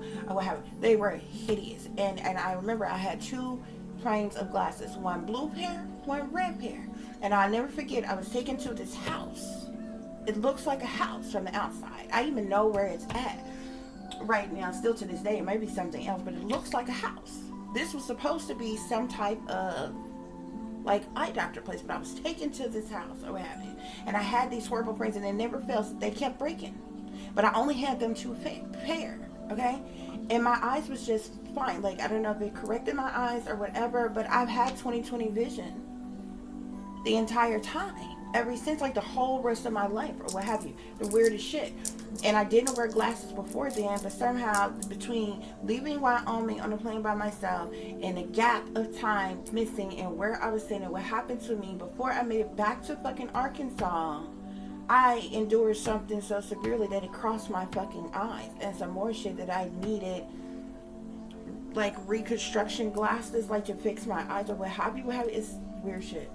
They were hideous. And I remember I had 2 kinds of glasses, one blue pair, one red pair. And I'll never forget, I was taken to this house. It looks like a house from the outside. I even know where it's at right now, still to this day. It may be something else, but it looks like a house. This was supposed to be some type of like eye doctor place, but I was taken to this house or what have you, and I had these horrible frames, and they never failed. They kept breaking, but I only had them 2 pair, okay? And my eyes was just fine. Like, I don't know if it corrected my eyes or whatever, but I've had 20/20 vision the entire time, ever since, like the whole rest of my life or what have you. The weirdest shit. And I didn't wear glasses before then, but somehow between leaving Wyoming on a plane by myself and the gap of time missing and where I was sitting and what happened to me before I made it back to fucking Arkansas, I endured something so severely that it crossed my fucking eyes, and some more shit that I needed, like reconstruction glasses, like to fix my eyes or what have you. It's weird shit.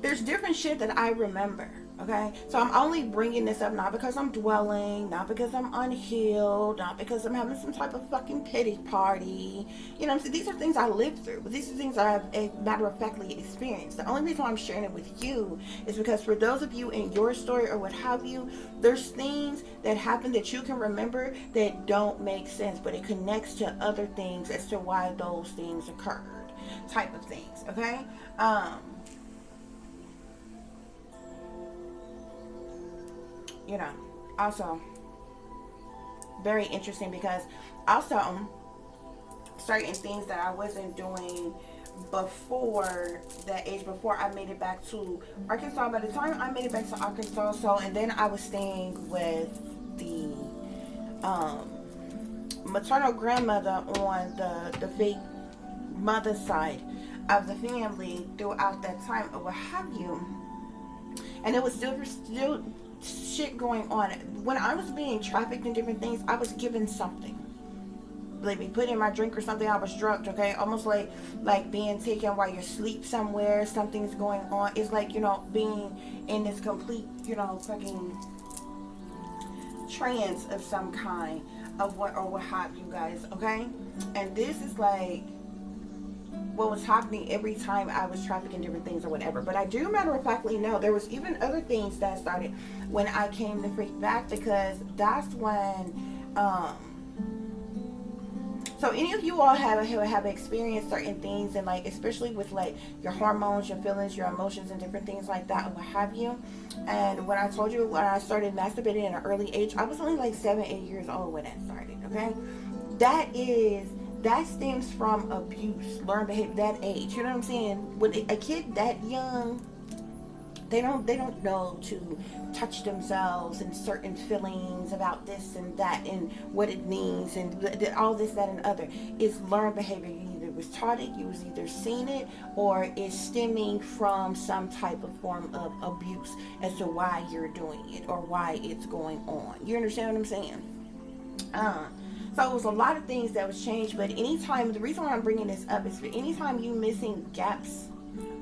There's different shit that I remember Okay, so I'm only bringing this up not because I'm dwelling, not because I'm unhealed, not because I'm having some type of fucking pity party. You know what I'm saying? These are things I lived through, but these are things I've matter of factly experienced. The only reason why I'm sharing it with you is because for those of you in your story or what have you, there's things that happen that you can remember that don't make sense, but it connects to other things as to why those things occurred, type of things. Okay. You know, also very interesting because also certain things that I wasn't doing before that age, before I made it back to Arkansas. By the time I made it back to Arkansas, so and then I was staying with the maternal grandmother on the fake mother's side of the family throughout that time or what have you, and it was still shit going on. When I was being trafficked in different things, I was given something. Like me put in my drink or something, I was drugged, okay? Almost like being taken while you're asleep somewhere, something's going on. It's like, you know, being in this complete, you know, fucking trance of some kind of what have you guys, okay? And this is like what was happening every time I was trafficking different things or whatever. But I do matter of factly know there was even other things that started when I came to freak back, because that's when so any of you all have experienced certain things, and like especially with like your hormones, your feelings, your emotions, and different things like that, what have you. And when I told you when I started masturbating at an early age, I was only like 7-8 years old when that started. Okay, that stems from abuse, learned behavior, that age. You know what I'm saying? When a kid that young, they don't know to touch themselves and certain feelings about this and that and what it means and all this, that, and other. It's learned behavior. You either was taught it, you was either seen it, or it's stemming from some type of form of abuse as to why you're doing it or why it's going on. You understand what I'm saying? So it was a lot of things that was changed, but anytime, the reason why I'm bringing this up is for anytime you missing gaps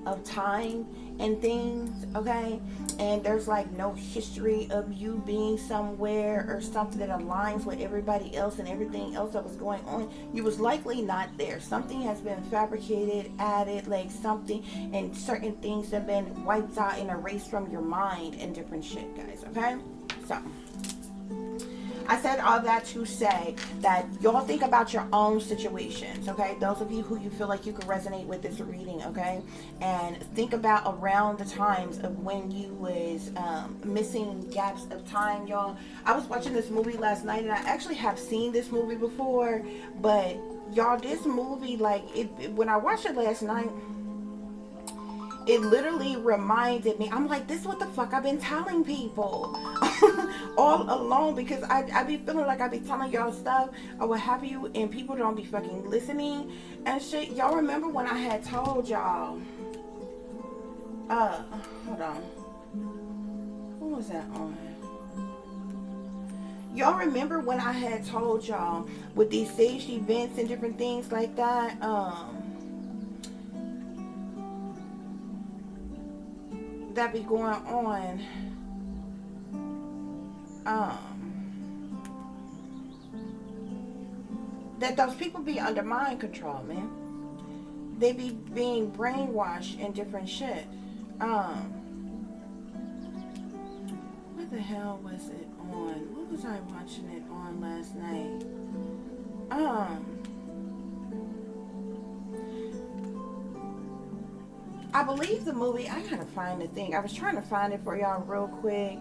of time and things, okay, and there's like no history of you being somewhere or something that aligns with everybody else and everything else that was going on, you was likely not there. Something has been fabricated, added, like something, and certain things have been wiped out and erased from your mind and different shit, guys, okay? So I said all that to say that y'all think about your own situations, okay? Those of you who you feel like you could resonate with this reading, okay? And think about around the times of when you was missing gaps of time, y'all. I was watching this movie last night, and I actually have seen this movie before, but y'all, this movie, like, when I watched it last night, it literally reminded me, I'm like, this is what the fuck I've been telling people all along, because I be feeling like I be telling y'all stuff or what have you, and people don't be fucking listening and shit. Y'all remember when I had told y'all, hold on, what was that on? Y'all remember when I had told y'all with these staged events and different things like that, that be going on, that those people be under mind control, man. They be being brainwashed and different shit. What the hell was it on? What was I watching it on last night? I believe the movie, I gotta find the thing. I was trying to find it for y'all real quick.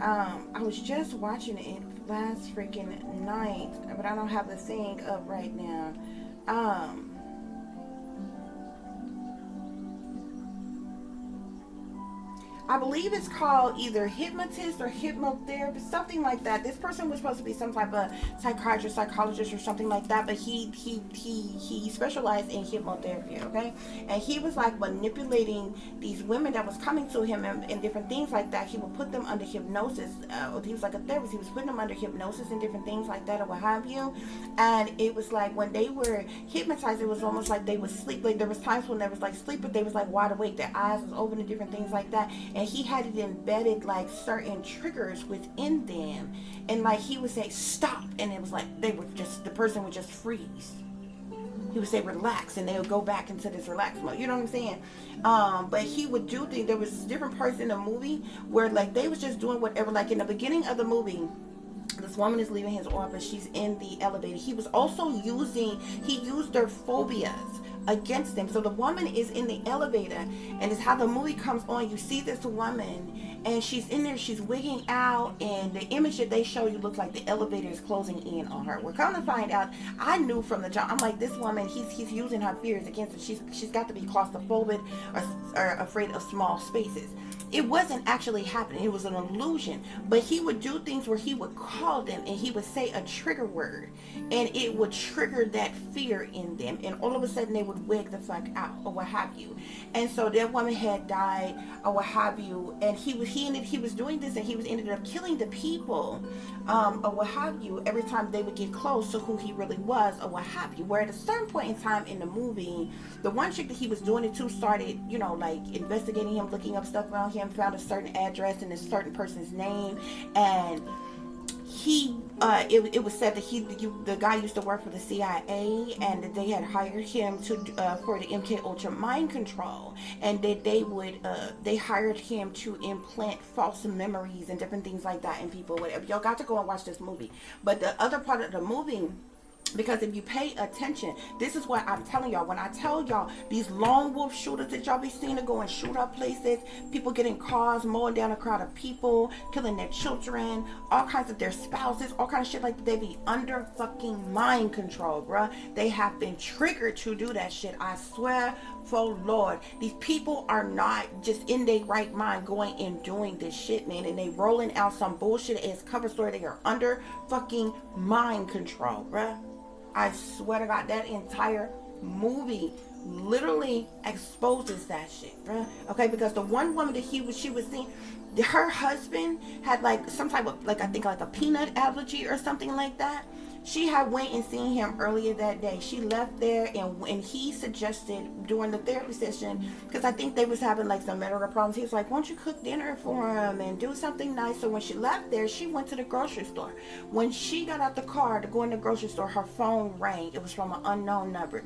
I was just watching it last freaking night, but I don't have the thing up right now. I believe it's called either hypnotist or hypnotherapist, something like that. This person was supposed to be some type of psychiatrist, psychologist, or something like that, but he specialized in hypnotherapy, okay? And he was like manipulating these women that was coming to him and different things like that. He would put them under hypnosis. He was like a therapist. He was putting them under hypnosis and different things like that, or what have you. And it was like when they were hypnotized, it was almost like they would sleep. Like there was times when they was like sleep, but they was like wide awake. Their eyes was open and different things like that. and he had it embedded like certain triggers within them, and like he would say stop, and it was like the person would just freeze. He would say relax, and they would go back into this relaxed mode. You know what I'm saying? But he would do things. There was different parts in the movie where like they was just doing whatever. Like in the beginning of the movie, this woman is leaving his office. She's in the elevator. He was also used their phobias against them. So the woman is in the elevator, and it's how the movie comes on. You see this woman, and she's in there, she's wigging out, and the image that they show you looks like the elevator is closing in on her. We're coming to find out, I knew from the jump, I'm like, this woman, he's using her fears against her. She's got to be claustrophobic or afraid of small spaces. It wasn't actually happening. It was an illusion. But he would do things where he would call them, and he would say a trigger word, and it would trigger that fear in them, and all of a sudden they would wig the fuck out or what have you. And so that woman had died or what have you, and he was doing this, and he was ended up killing the people or what have you every time they would get close to who he really was or what have you. Where at a certain point in time in the movie, the one chick that he was doing it to started, you know, like investigating him, looking up stuff around him, found a certain address and a certain person's name, and it was said that the guy used to work for the CIA, and that they had hired him to for the MK Ultra mind control, and that they hired him to implant false memories and different things like that in people. Whatever, y'all got to go and watch this movie. But the other part of the movie, because if you pay attention, this is what I'm telling y'all. When I tell y'all these lone wolf shooters that y'all be seeing to go and shoot up places, people getting cars, mowing down a crowd of people, killing their children, all kinds of their spouses, all kinds of shit like that, they be under fucking mind control, bruh. They have been triggered to do that shit. I swear for Lord, these people are not just in their right mind going and doing this shit, man, and they rolling out some bullshit as cover story. They are under fucking mind control, bruh. I swear to God, that entire movie literally exposes that shit, bruh. Okay, because the one woman that she was seeing, her husband had like some type of, like, I think like a peanut allergy or something like that. She had went and seen him earlier that day. She left there, and he suggested during the therapy session, because I think they was having like some medical problems, he was like, won't you cook dinner for him and do something nice? So when she left there, she went to the grocery store. When she got out the car to go in the grocery store, her phone rang. It was from an unknown number.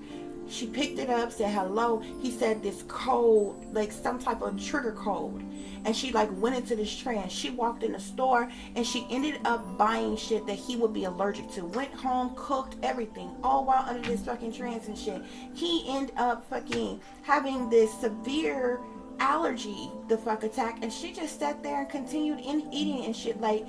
She picked it up, said hello. He said this code, like some type of trigger code. And she like went into this trance. She walked in the store, and she ended up buying shit that he would be allergic to. Went home, cooked everything, all while under this fucking trance and shit. He ended up fucking having this severe allergy, the fuck attack, and she just sat there and continued eating and shit. Like,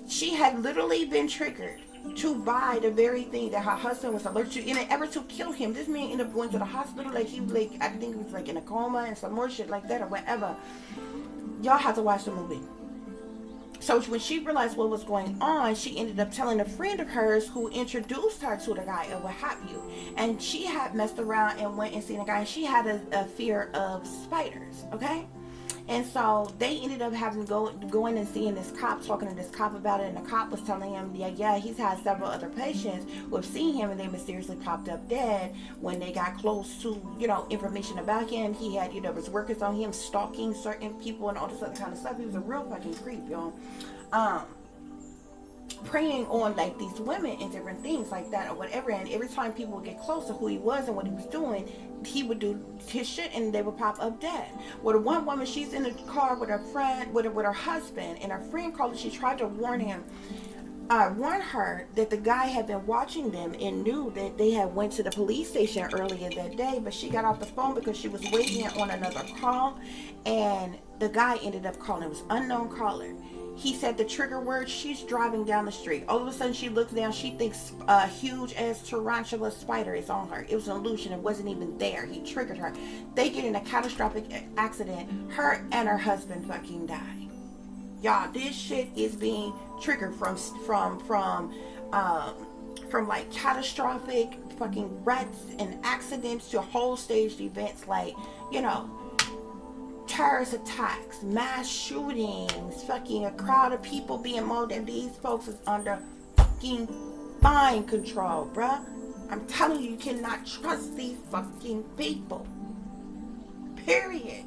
she had literally been triggered to buy the very thing that her husband was allergic to, and it ever to kill him. This man ended up going to the hospital, like he was like, I think he was like in a coma and some more shit like that or whatever. Y'all have to watch the movie. So when she realized what was going on, she ended up telling a friend of hers who introduced her to the guy or what have you. And she had messed around and went and seen the guy, and she had a fear of spiders, okay? And so they ended up having going and seeing this cop, talking to this cop about it, and the cop was telling him, yeah, he's had several other patients who have seen him, and they mysteriously popped up dead when they got close to, you know, information about him. He had, you know, his workers on him stalking certain people and all this other kind of stuff. He was a real fucking creep, y'all. Preying on like these women and different things like that or whatever, and every time people would get close to who he was and what he was doing, he would do his shit and they would pop up dead. Well, the one woman, she's in the car with her friend, with her husband, and her friend called and she tried to warn her that the guy had been watching them and knew that they had went to the police station earlier that day, but she got off the phone because she was waiting on another call, and the guy ended up calling. It was unknown caller. He said the trigger word. She's driving down the street. All of a sudden, she looks down. She thinks a huge ass tarantula spider is on her. It was an illusion. It wasn't even there. He triggered her. They get in a catastrophic accident. Her and her husband fucking die. Y'all, this shit is being triggered from like catastrophic fucking wrecks and accidents to whole staged events, like, you know, terrorist attacks, mass shootings, fucking a crowd of people being mowed, and these folks is under fucking mind control, bruh. I'm telling you, you cannot trust these fucking people. Period.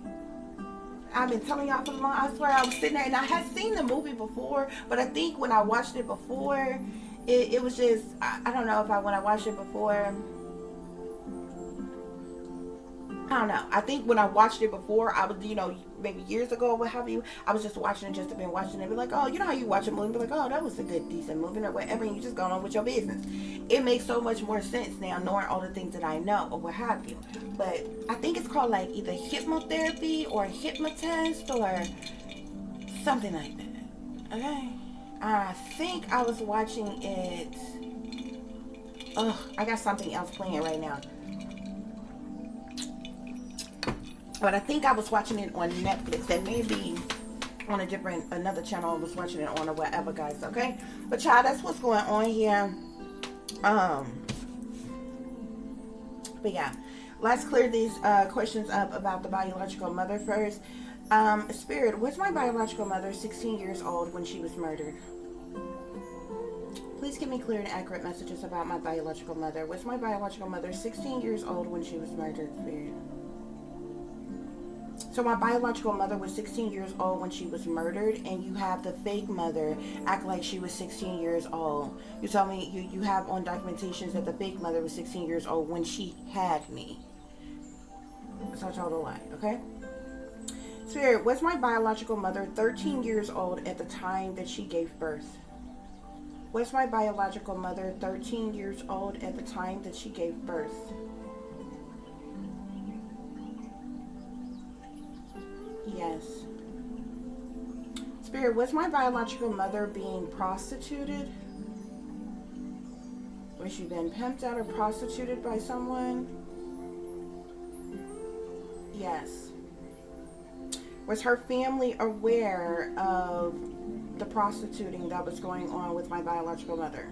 I've been telling y'all for long. I swear I was sitting there and I had seen the movie before, but I think when I watched it before, it was just, I don't know if when I watched it before, I don't know. I think when I watched it before, I was, maybe years ago, what have you, I was just watching it just to be watching it. Be like, oh, you know how you watch a movie, be like, oh, that was a good, decent movie or whatever, and you just go on with your business. It makes so much more sense now, knowing all the things that I know or what have you. But I think it's called like either hypnotherapy or hypnotist or something like that. Okay? I think I was watching it. Ugh, I got something else playing right now. But I think I was watching it on Netflix and maybe on another channel I was watching it on or whatever, guys, okay? But child, that's what's going on here. But yeah, let's clear these questions up about the biological mother first. Spirit, was my biological mother 16 years old when she was murdered? Please give me clear and accurate messages about my biological mother. Was my biological mother 16 years old when she was murdered, Spirit? So my biological mother was 16 years old when she was murdered, and you have the fake mother act like she was 16 years old. You tell me you have on documentations that the fake mother was 16 years old when she had me. So I told a lie, okay? Spirit, was my biological mother 13 years old at the time that she gave birth? Was my biological mother 13 years old at the time that she gave birth? Yes. Spirit, was my biological mother being prostituted? Was she being pimped out or prostituted by someone? Yes. Was her family aware of the prostituting that was going on with my biological mother?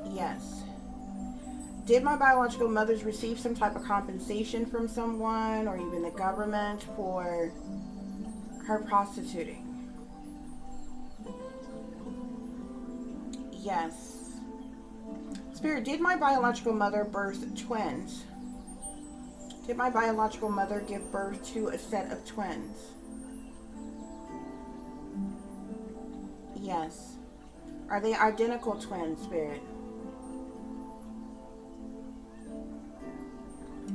Yes. Did my biological mother receive some type of compensation from someone or even the government for her prostituting? Yes. Spirit, did my biological mother birth twins? Did my biological mother give birth to a set of twins? Yes. Are they identical twins, Spirit?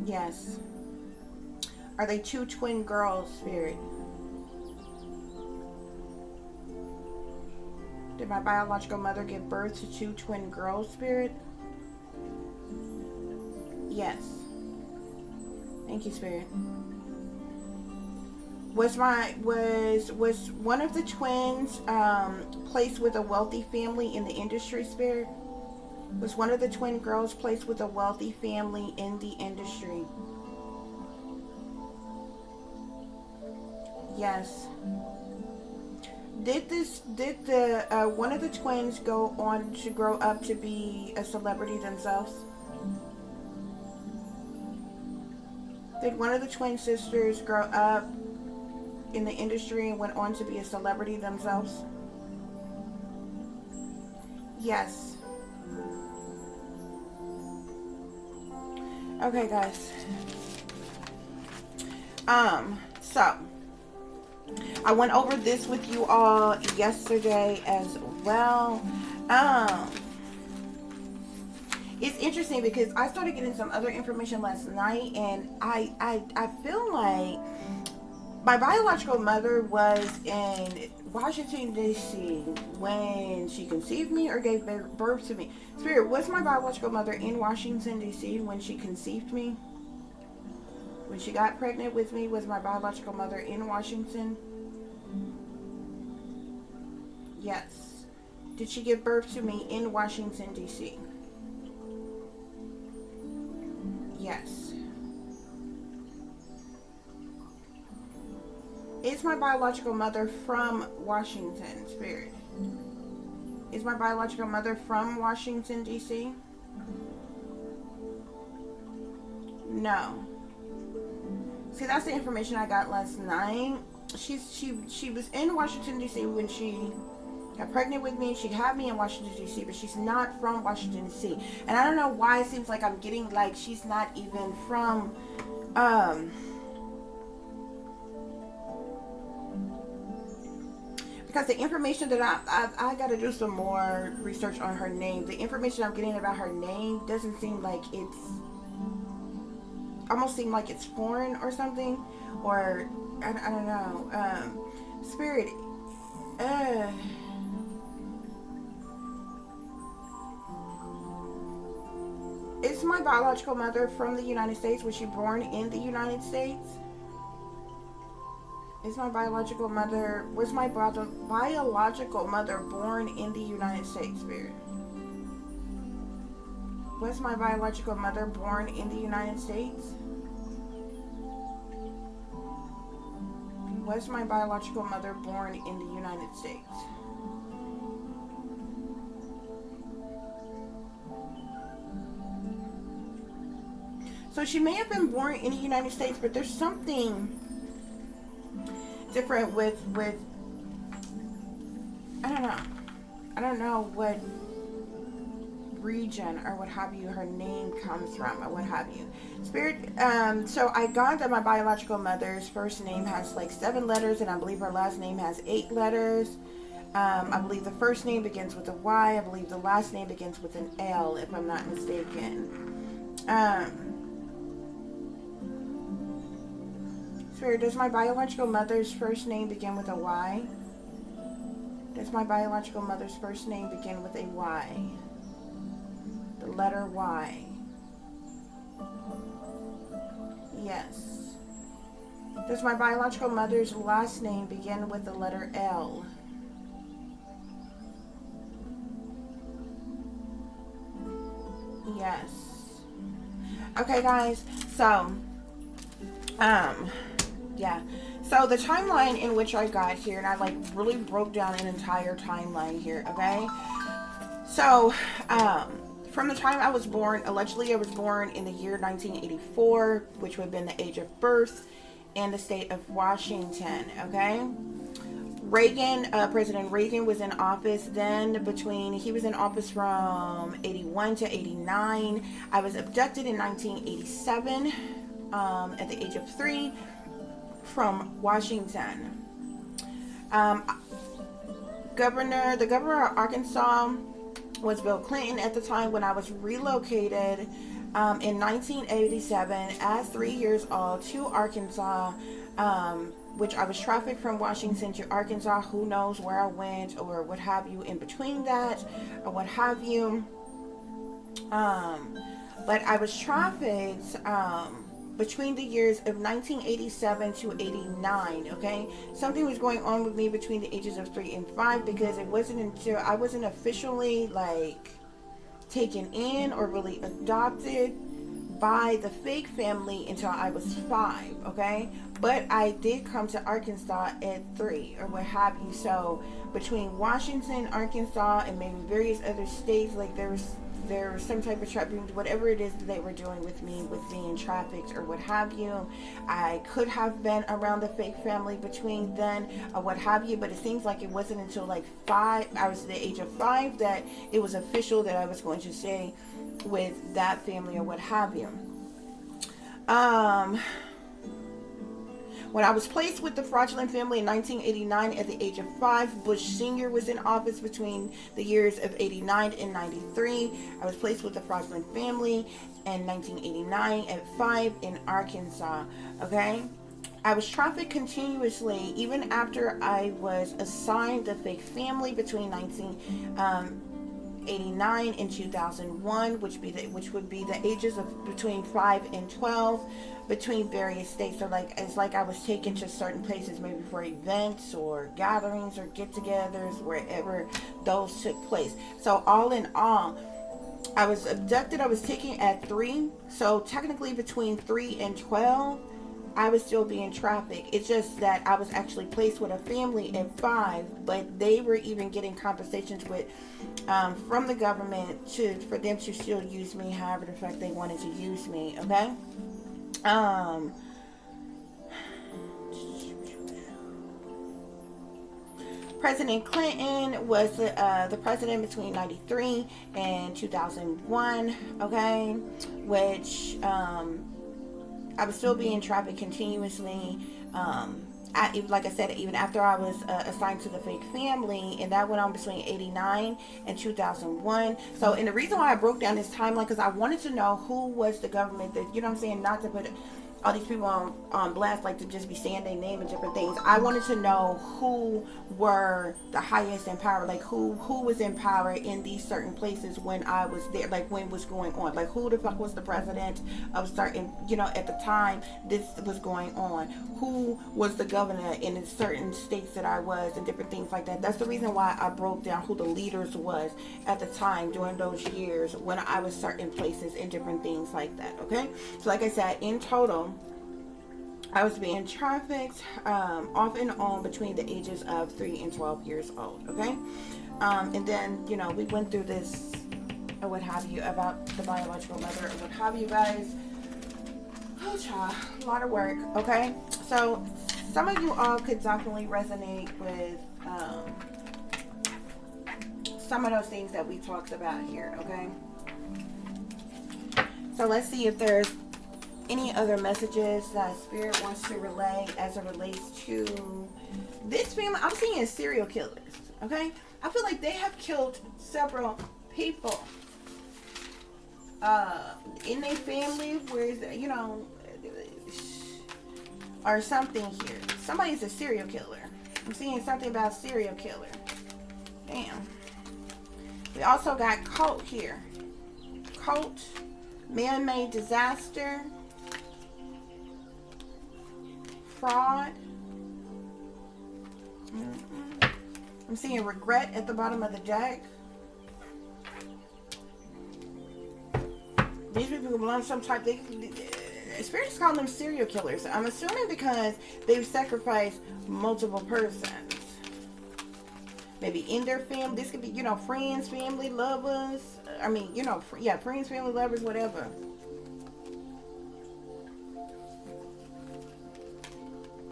Yes. Are they two twin girls, Spirit? Did my biological mother give birth to two twin girls, Spirit? Yes. Thank you, Spirit. Was one of the twins placed with a wealthy family in the industry, Spirit? Was one of the twin girls placed with a wealthy family in the industry? Yes. Did one of the twins go on to grow up to be a celebrity themselves? Did one of the twin sisters grow up in the industry and went on to be a celebrity themselves? Yes. Okay, guys. So I went over this with you all yesterday as well. It's interesting because I started getting some other information last night, and I feel like my biological mother was in Washington, D.C. when she conceived me or gave birth to me. Spirit, was my biological mother in Washington, D.C. when she conceived me? When she got pregnant with me, was my biological mother in Washington? Yes. Did she give birth to me in Washington, D.C.? Yes. Is my biological mother from Washington, Spirit? Is my biological mother from Washington, D.C.? No. See, that's the information I got last night. She was in Washington, D.C. when she got pregnant with me. She had me in Washington, D.C., but she's not from Washington, D.C. And I don't know why it seems like I'm getting like she's not even from, because the information that I got to do some more research on her name. The information I'm getting about her name doesn't seem like it's, almost seem like it's foreign or something, or I don't know. Spirit, is my biological mother from the United States? Was she born in the United States? Is my biological mother, was my biological mother born in the United States, Spirit? Was my biological mother born in the United States? Was my biological mother born in the United States? So she may have been born in the United States, but there's something different with I don't know. I don't know what region or what have you her name comes from or what have you. Spirit, so I got that my biological mother's first name has like 7 letters, and I believe her last name has 8 letters. I believe the first name begins with a Y. I believe the last name begins with an L, if I'm not mistaken. Spirit, does my biological mother's first name begin with a Y? Does my biological mother's first name begin with a Y? The letter Y. Yes. Does my biological mother's last name begin with the letter L? Yes. Okay, guys. So, yeah. So the timeline in which I got here, and I like really broke down an entire timeline here, okay? So, from the time I was born, allegedly I was born in the year 1984, which would have been the age of birth in the state of Washington, okay? Reagan, President Reagan was in office then he was in office from 81 to 89. I was abducted in 1987 at the age of 3 from Washington. The governor of Arkansas was Bill Clinton at the time when I was relocated in 1987 at 3 years old to Arkansas, which I was trafficked from Washington to Arkansas. Who knows where I went or what have you in between that or what have you. But I was trafficked between the years of 1987 to 89, okay? Something was going on with me between the ages of 3 and 5, because it wasn't until I wasn't officially like taken in or really adopted by the fake family until I was 5, okay? But I did come to Arkansas at 3 or what have you. So between Washington, Arkansas, and maybe various other states, like there was some type of trafficking, whatever it is that they were doing with me, with being trafficked or what have you. I could have been around the fake family between then or what have you, but it seems like it wasn't until like 5, I was at the age of 5, that it was official that I was going to stay with that family or what have you. When I was placed with the Fraudulent family in 1989 at the age of 5, Bush Sr. was in office between the years of 89 and 93. I was placed with the Fraudulent family in 1989 at 5 in Arkansas, okay? I was trafficked continuously even after I was assigned the fake family between 1989 and 2001, which would be the ages of between 5 and 12 between various states. So like it's like I was taken to certain places, maybe for events or gatherings or get-togethers, wherever those took place. So all in all, I was abducted, I was taken at 3, so technically between 3 and 12 I was still being trafficked. It's just that I was actually placed with a family at 5, but they were even getting compensations with from the government for them to still use me however the fuck they wanted to use me, okay? President Clinton was the president between 93 and 2001, okay, which I was still being trafficked continuously. like I said, even after I was assigned to the fake family, and that went on between 89 and 2001. So, and the reason why I broke down this timeline, because I wanted to know who was the government that, you know what I'm saying, not to put all these people on blast, like to just be saying their name and different things. I wanted to know who were the highest in power, like who was in power in these certain places when I was there, like when was going on, like who the fuck was the president of certain, you know, at the time this was going on, who was the governor in certain states that I was, and different things like that. That's the reason why I broke down who the leaders was at the time during those years when I was certain places and different things like that. Okay, so like I said, in total, I was being trafficked off and on between the ages of 3 and 12 years old. Okay, and then, you know, we went through this or what have you about the biological mother or what have you, guys. Oh, child, a lot of work. Okay, so some of you all could definitely resonate with some of those things that we talked about here. Okay, so let's see if there's any other messages that Spirit wants to relay as it relates to this family. I'm seeing serial killers. Okay, I feel like they have killed several people in their family, where, you know, or something here. Somebody's a serial killer. I'm seeing something about serial killer. Damn. We also got cult here. Cult, man-made disaster, fraud. I'm seeing regret at the bottom of the deck. These people belong to some type. Spirit is calling them serial killers. I'm assuming because they've sacrificed multiple persons. Maybe in their family. This could be, you know, friends, family, lovers. I mean, you know, yeah, friends, family, lovers, whatever.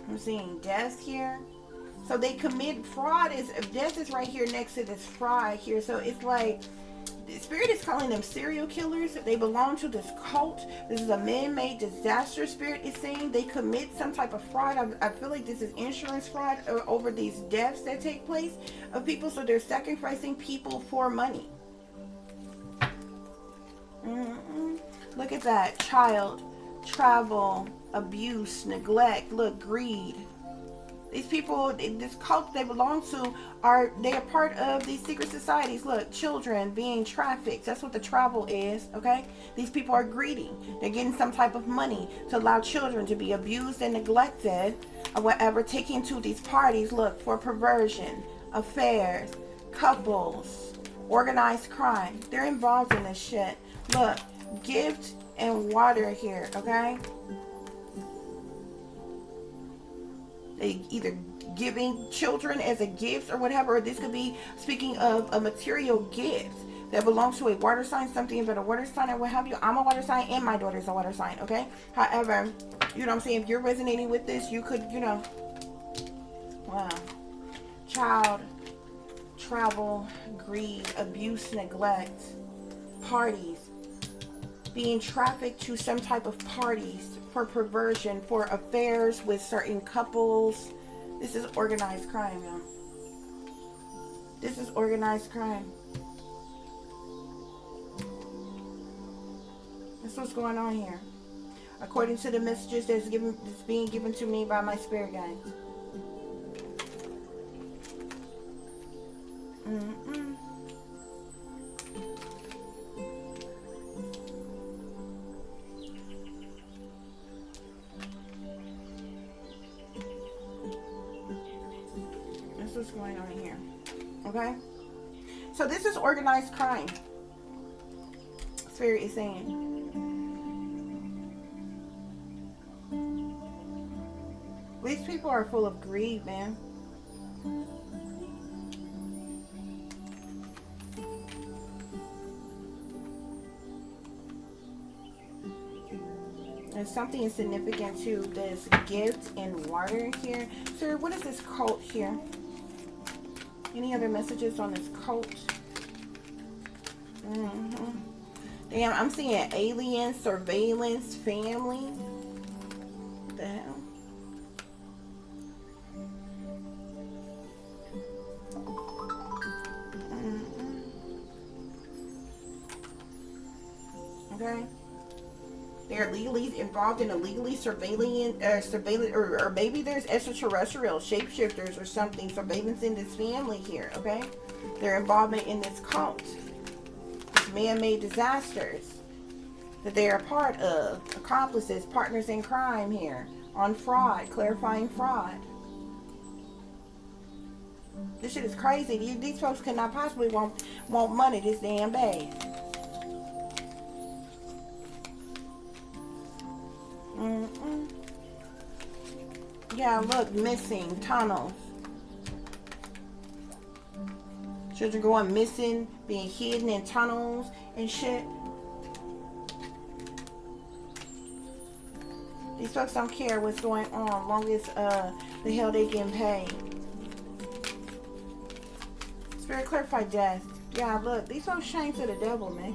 I'm seeing death here. So they commit fraud. Death is right here next to this fraud here. So it's like Spirit is calling them serial killers. They belong to this cult. This is a man-made disaster. Spirit is saying they commit some type of fraud. I feel like this is insurance fraud over these deaths that take place of people. So they're sacrificing people for money. Look at that. Child, travel, abuse, neglect, look, greed. These people, this cult they belong to, they are part of these secret societies. Look, children being trafficked. That's what the travel is, okay? These people are greedy. They're getting some type of money to allow children to be abused and neglected or whatever, taken to these parties, look, for perversion, affairs, couples, organized crime. They're involved in this shit. Look, gift and water here, okay? They either giving children as a gift or whatever, or this could be speaking of a material gift that belongs to a water sign, something about a water sign or what have you. I'm a water sign and my daughter's a water sign, okay? However, you know what I'm saying, if you're resonating with this, you could, you know, wow. Child, travel, greed, abuse, neglect, parties, being trafficked to some type of parties, for perversion, for affairs with certain couples. This is organized crime, y'all. This is organized crime. That's what's going on here, according to the messages that's being given to me by my spirit guides. What's going on here, okay? So this is organized crime. Spirit is saying these people are full of greed, man. There's something significant to this gift and water here. Sir, what is this cult here? Any other messages on this cult? Damn, I'm seeing alien surveillance family. What the hell? Okay? They're legally involved in illegally surveillance, or maybe there's extraterrestrial shapeshifters or something, surveillance in this family here, okay? Their involvement in this cult, these man-made disasters that they are part of, accomplices, partners in crime here, on fraud, clarifying fraud. This shit is crazy. These folks could not possibly want money this damn bad. Yeah, look, missing tunnels. Children going missing, being hidden in tunnels and shit. These folks don't care what's going on, as long as the hell they getting paid. Spirit clarify death. Yeah, look, these folks chained to the devil, man.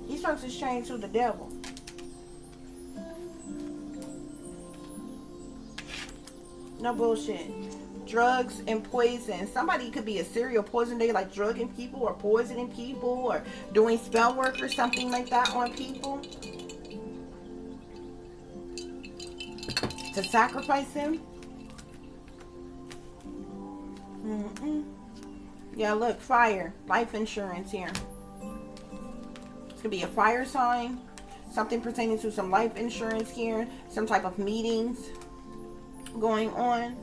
These folks is chained to the devil. No bullshit. Drugs and poison. Somebody could be a serial poison. They like drugging people or poisoning people or doing spell work or something like that on people. To sacrifice them. Yeah, look, fire. Life insurance here. It's gonna be a fire sign. Something pertaining to some life insurance here. Some type of meetings going on.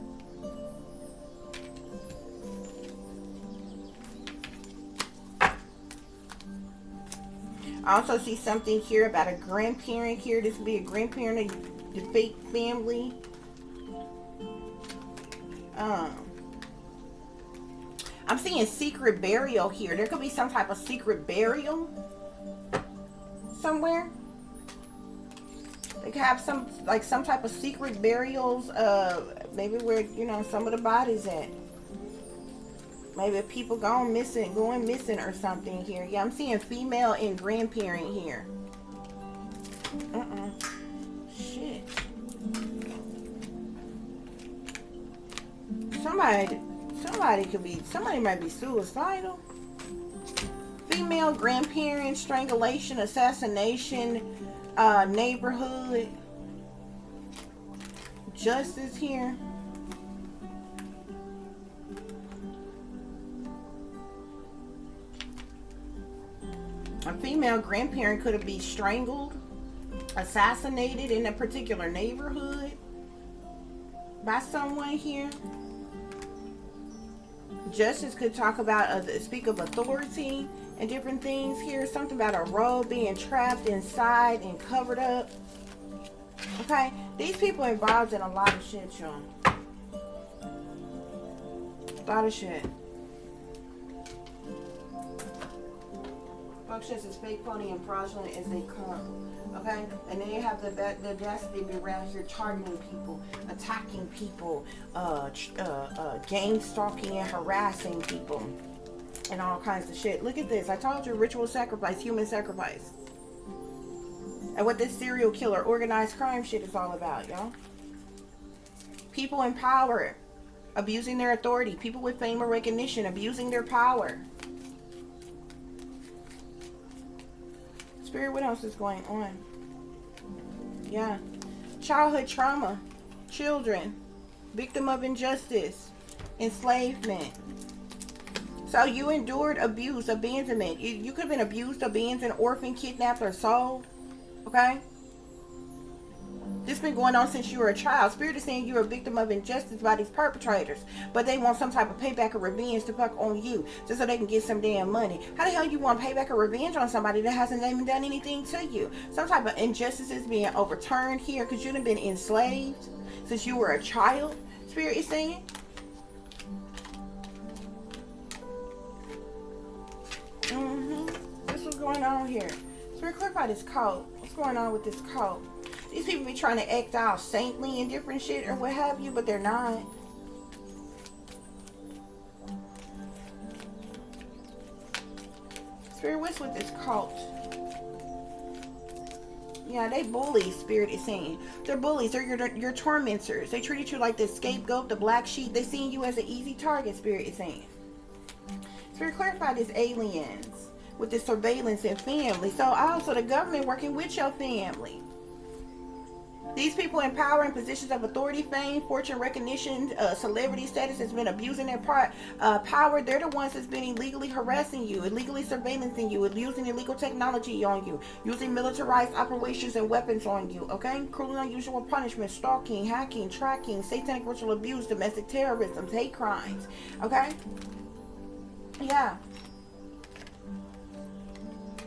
I also see something here about a grandparent here. This would be a grandparent of the fake family. I'm seeing secret burial here. There could be some type of secret burial somewhere. They could have some type of secret burials, maybe where, you know, some of the bodies at. Maybe people going missing or something here. Yeah, I'm seeing female and grandparent here. Shit. Somebody might be suicidal. Female, grandparent, strangulation, assassination, neighborhood. Justice here. A female grandparent could have been strangled, assassinated in a particular neighborhood by someone here. Justice could talk about, speak of authority and different things here. Something about a robe being trapped inside and covered up. Okay, these people are involved in a lot of shit, y'all. A lot of shit. Folks just as fake, phony, and fraudulent as they come. Okay? And then you have the audacity to be around here targeting people, attacking people, game stalking and harassing people, and all kinds of shit. Look at this. I told you, ritual sacrifice, human sacrifice. And what this serial killer, organized crime shit is all about, y'all. People in power, abusing their authority. People with fame or recognition, abusing their power. Spirit, what else is going on? Yeah. Childhood trauma. Children. Victim of injustice. Enslavement. So you endured abuse, abandonment. You could have been abused, abandoned, orphaned, kidnapped, or sold. Okay? This has been going on since you were a child. Spirit is saying you're a victim of injustice by these perpetrators. But they want some type of payback or revenge to fuck on you. Just so they can get some damn money. How the hell you want payback or revenge on somebody that hasn't even done anything to you? Some type of injustices being overturned here because you've been enslaved since you were a child. Spirit is saying. This is what's going on here. Spirit, clarify this cult. What's going on with this cult? These people be trying to act all saintly and different shit or what have you, but they're not. Spirit, what's with this cult? Yeah, they bullies, Spirit is saying. They're bullies. They're your tormentors. They treated you like the scapegoat, the black sheep. They seeing you as an easy target, Spirit is saying. Spirit, clarify this aliens. with the surveillance and family. So also the government working with your family. These people in power and positions of authority, fame, fortune, recognition, celebrity status has been abusing their power. They're the ones that's been illegally harassing you, illegally surveillancing you, using illegal technology on you, using militarized operations and weapons on you, okay? Cruel and unusual punishment, stalking, hacking, tracking, satanic ritual abuse, domestic terrorism, hate crimes, okay? Yeah.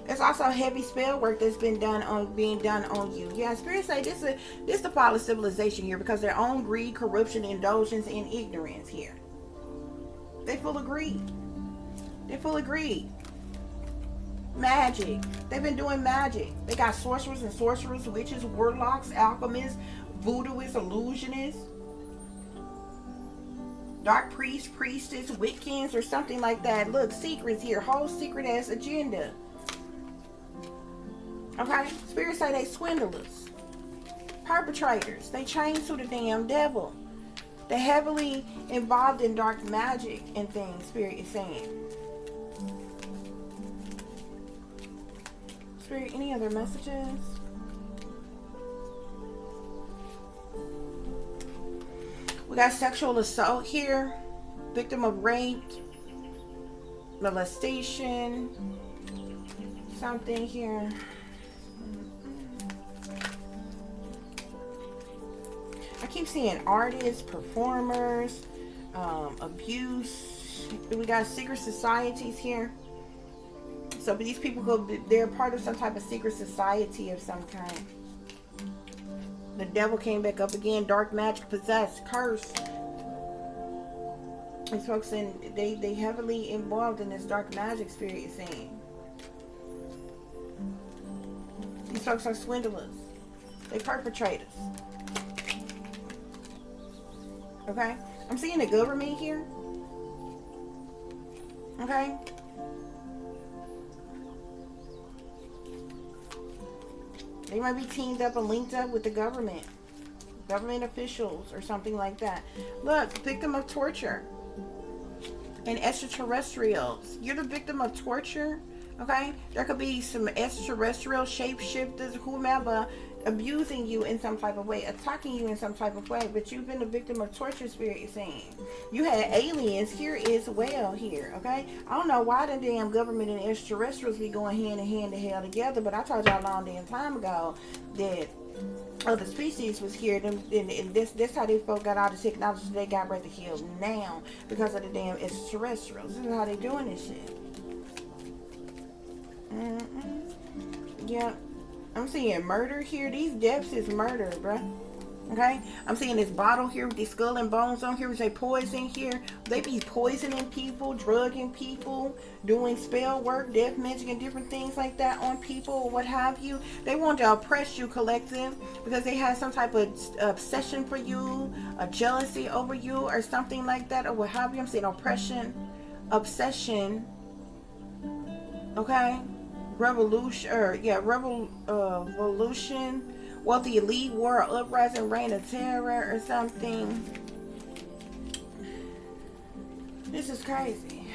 There's also heavy spell work that's being done on you. Yeah, Spirit say this is the fall of civilization here, because their own greed, corruption, indulgence, and ignorance here. They full of greed. They're full of greed. Magic. They've been doing magic. They got sorcerers and sorcerers, witches, warlocks, alchemists, voodooists, illusionists, dark priests, priestess, Wiccans, or something like that. Look, secrets here. Whole secret ass agenda. Okay, Spirit say they swindlers, perpetrators. They chained to the damn devil. They're heavily involved in dark magic and things, Spirit is saying. Spirit, any other messages? We got sexual assault here, victim of rape, molestation, something here. I keep seeing artists, performers, abuse. We got secret societies here. So these people they're part of some type of secret society of some kind. The devil came back up again. Dark magic, possessed, cursed. These folks they heavily involved in this dark magic, Spirit is saying. These folks are swindlers. They perpetrators. Okay, I'm seeing the government here. Okay, they might be teamed up and linked up with the government officials or something like that. Look, victim of torture and extraterrestrials. You're the victim of torture. Okay, there could be some extraterrestrial shapeshifters, whomever, abusing you in some type of way, attacking you in some type of way, but you've been a victim of torture, Spirit is saying. You had aliens here as well here, okay? I don't know why the damn government and extraterrestrials be going hand in hand to hell together, but I told y'all a long damn time ago that other species was here, and this how they folk got all the technology they got ready to kill now, because of the damn extraterrestrials. This is how they doing this shit. Yeah. I'm seeing murder here. These deaths is murder, bruh. Okay? I'm seeing this bottle here with these skull and bones on here. We say poison here. They be poisoning people, drugging people, doing spell work, death magic, and different things like that on people or what have you. They want to oppress you, collective, because they have some type of obsession for you, a jealousy over you, or something like that, or what have you. I'm saying oppression, obsession. Okay? Revolution, or revolution, well, the elite war, uprising, reign of terror, or something. This is crazy.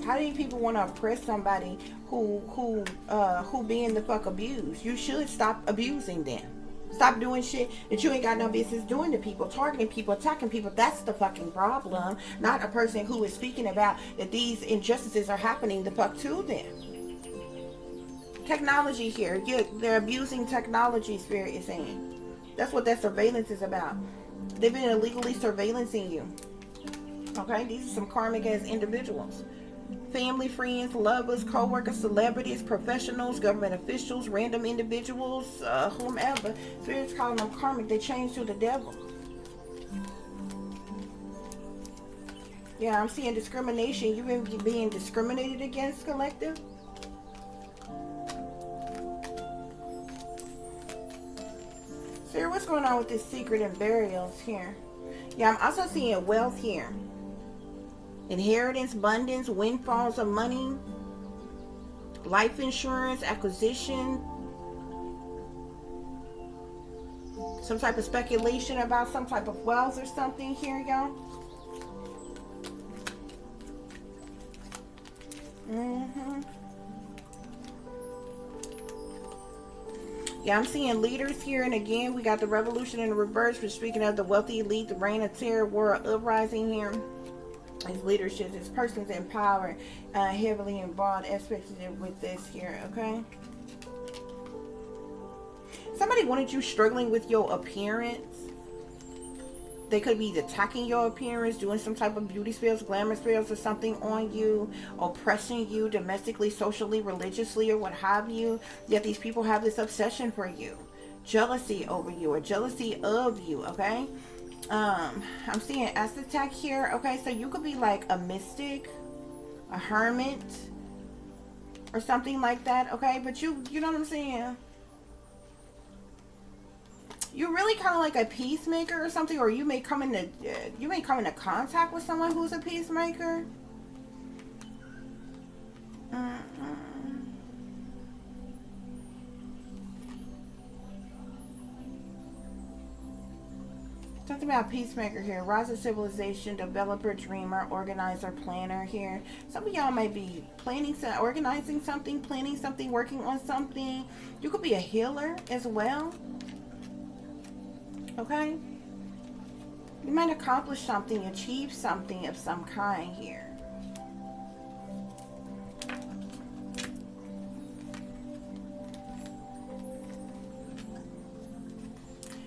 How do you people want to oppress somebody who being the fuck abused? You should stop abusing them. Stop doing shit that you ain't got no business doing to people, targeting people, attacking people. That's the fucking problem. Not a person who is speaking about that these injustices are happening the fuck to them. Technology here. Yeah, they're abusing technology, Spirit is saying. That's what that surveillance is about. They've been illegally surveillancing you. Okay? These are some karmic ass individuals. Family, friends, lovers, co-workers, celebrities, professionals, government officials, random individuals, whomever. Spirits calling them karmic. They change to the devil. Yeah, I'm seeing discrimination. You've been being discriminated against, collective. Spirit, what's going on with this secret and burials here? Yeah, I'm also seeing wealth here. Inheritance, abundance, windfalls of money, life insurance, acquisition, some type of speculation about some type of wealth or something here, y'all. Yeah, I'm seeing leaders here, and again, we got the revolution in the reverse. We're speaking of the wealthy elite, the reign of terror, world uprising here. It's leadership, it's persons in power, heavily involved aspects with this here, okay? Somebody wanted you struggling with your appearance. They could be attacking your appearance, doing some type of beauty spells, glamour spells or something on you, oppressing you domestically, socially, religiously, or what have you. Yet these people have this obsession for you, jealousy over you, or jealousy of you, okay? I'm seeing acid attack here, okay? So you could be like a mystic, a hermit, or something like that, okay? But you know what I'm saying? You're really kind of like a peacemaker or something, or you may come into contact with someone who's a peacemaker. Something about peacemaker here. Rise of civilization, developer, dreamer, organizer, planner here. Some of y'all might be planning, organizing something, planning something, working on something. You could be a healer as well. Okay, you might accomplish something, achieve something of some kind here.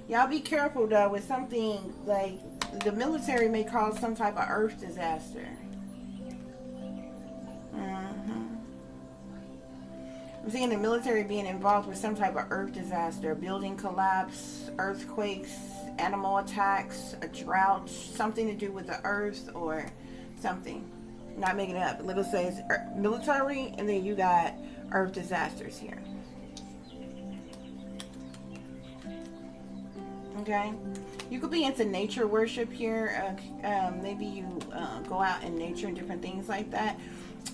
Y'all be careful though with something like the military may cause some type of earth disaster. I'm seeing the military being involved with some type of earth disaster, building collapse, earthquakes, animal attacks, a drought, something to do with the earth or something. I'm not making it up. It literally says military, and then you got earth disasters here. Okay, you could be into nature worship here. Maybe you go out in nature and different things like that.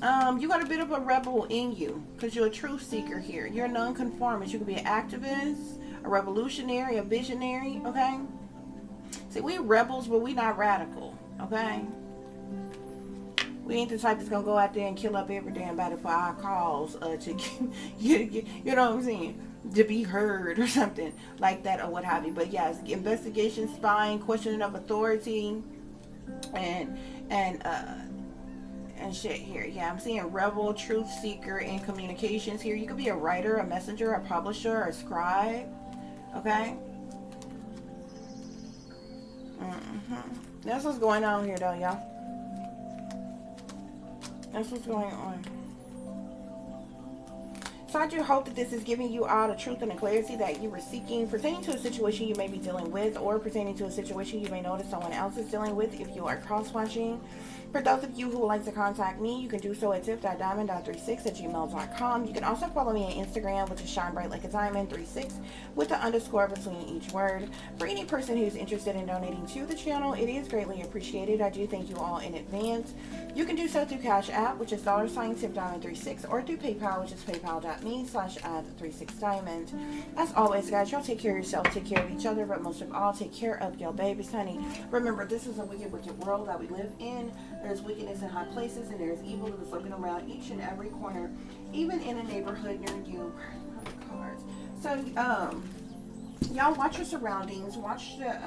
You got a bit of a rebel in you because you're a truth seeker here. You're a nonconformist. You could be an activist, a revolutionary, a visionary, okay? See, we rebels, but we not radical, okay? We ain't the type that's going to go out there and kill up every damn body for our cause to, you know what I'm saying? To be heard or something like that or what have you. But yes, investigation, spying, questioning of authority, and shit here. Yeah, I'm seeing rebel, truth seeker, and communications here. You could be a writer, a messenger, a publisher, a scribe. Okay? That's what's going on here, though, y'all. That's what's going on. So I do hope that this is giving you all the truth and the clarity that you were seeking pertaining to a situation you may be dealing with, or pertaining to a situation you may notice someone else is dealing with if you are cross-watching. For those of you who would like to contact me, you can do so at tip.diamond.36@gmail.com. You can also follow me on Instagram, which is shinebrightlikeadiamond36 with the underscore between each word. For any person who's interested in donating to the channel, it is greatly appreciated. I do thank you all in advance. You can do so through Cash App, which is $tip.diamond36, or through PayPal, which is paypal.me/add36diamond. As always, guys, y'all take care of yourself, take care of each other, but most of all, take care of your babies, honey. Remember, this is a wicked, wicked world that we live in. There's wickedness in high places, and there's evil that is lurking around each and every corner, even in a neighborhood near you. So, y'all watch your surroundings. Watch the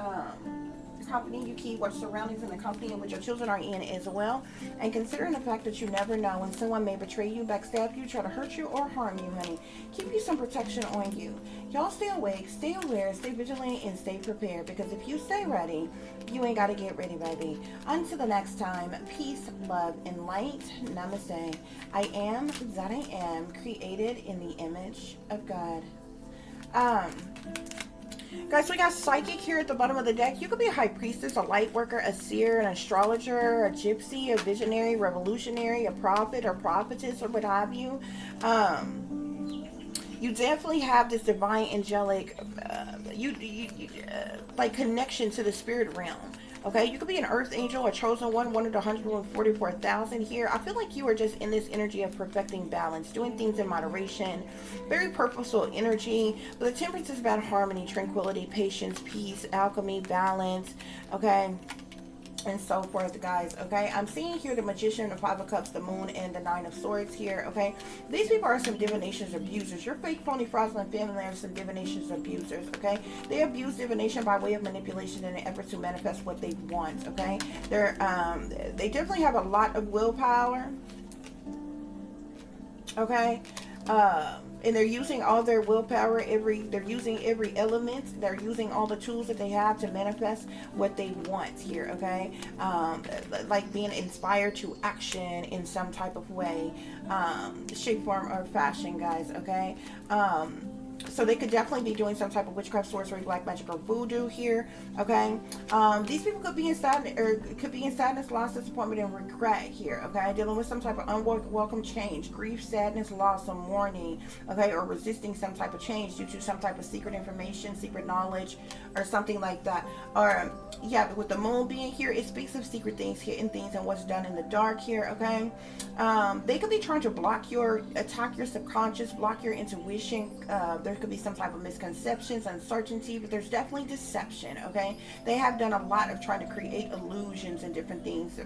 company you keep. Watch surroundings in the company in which your children are in as well. And considering the fact that you never know when someone may betray you, backstab you, try to hurt you, or harm you, honey. Keep you some protection on you. Y'all stay awake, stay aware, stay vigilant, and stay prepared. Because if you stay ready, you ain't got to get ready, baby. Until the next time, peace, love, and light. Namaste. I am that I am, created in the image of God. Guys, we got psychic here at the bottom of the deck. You could be a high priestess, a light worker, a seer, an astrologer, a gypsy, a visionary, revolutionary, a prophet or prophetess, or what have you. You definitely have this divine angelic like connection to the spirit realm. Okay, you could be an earth angel, a chosen one, one of the 144,000 here. I feel like you are just in this energy of perfecting balance, doing things in moderation, very purposeful energy. But the temperance is about harmony, tranquility, patience, peace, alchemy, balance. Okay, and so forth, guys. Okay, I'm seeing here the Magician, the Five of Cups, the Moon, and the Nine of Swords here. Okay, these people are some divinations abusers. You're fake, phony, fraudulent family members, some divinations abusers. Okay, they abuse divination by way of manipulation in an effort to manifest what they want. Okay, they definitely have a lot of willpower. Okay, and they're using all their willpower. They're using every element. They're using all the tools that they have to manifest what they want here. Okay, like being inspired to action in some type of way, shape, form, or fashion, guys. Okay. So they could definitely be doing some type of witchcraft, sorcery, black magic, or voodoo here. Okay, these people could be in sadness, or could be in sadness, loss, disappointment, and regret here. Okay, dealing with some type of unwelcome change, grief, sadness, loss, or mourning. Okay, or resisting some type of change due to some type of secret information, secret knowledge, or something like that. Or yeah, with the moon being here, it speaks of secret things, hidden things, and what's done in the dark here. Okay, they could be trying to attack your subconscious, block your intuition. There could be some type of misconceptions, uncertainty, but there's definitely deception. Okay, they have done a lot of trying to create illusions and different things,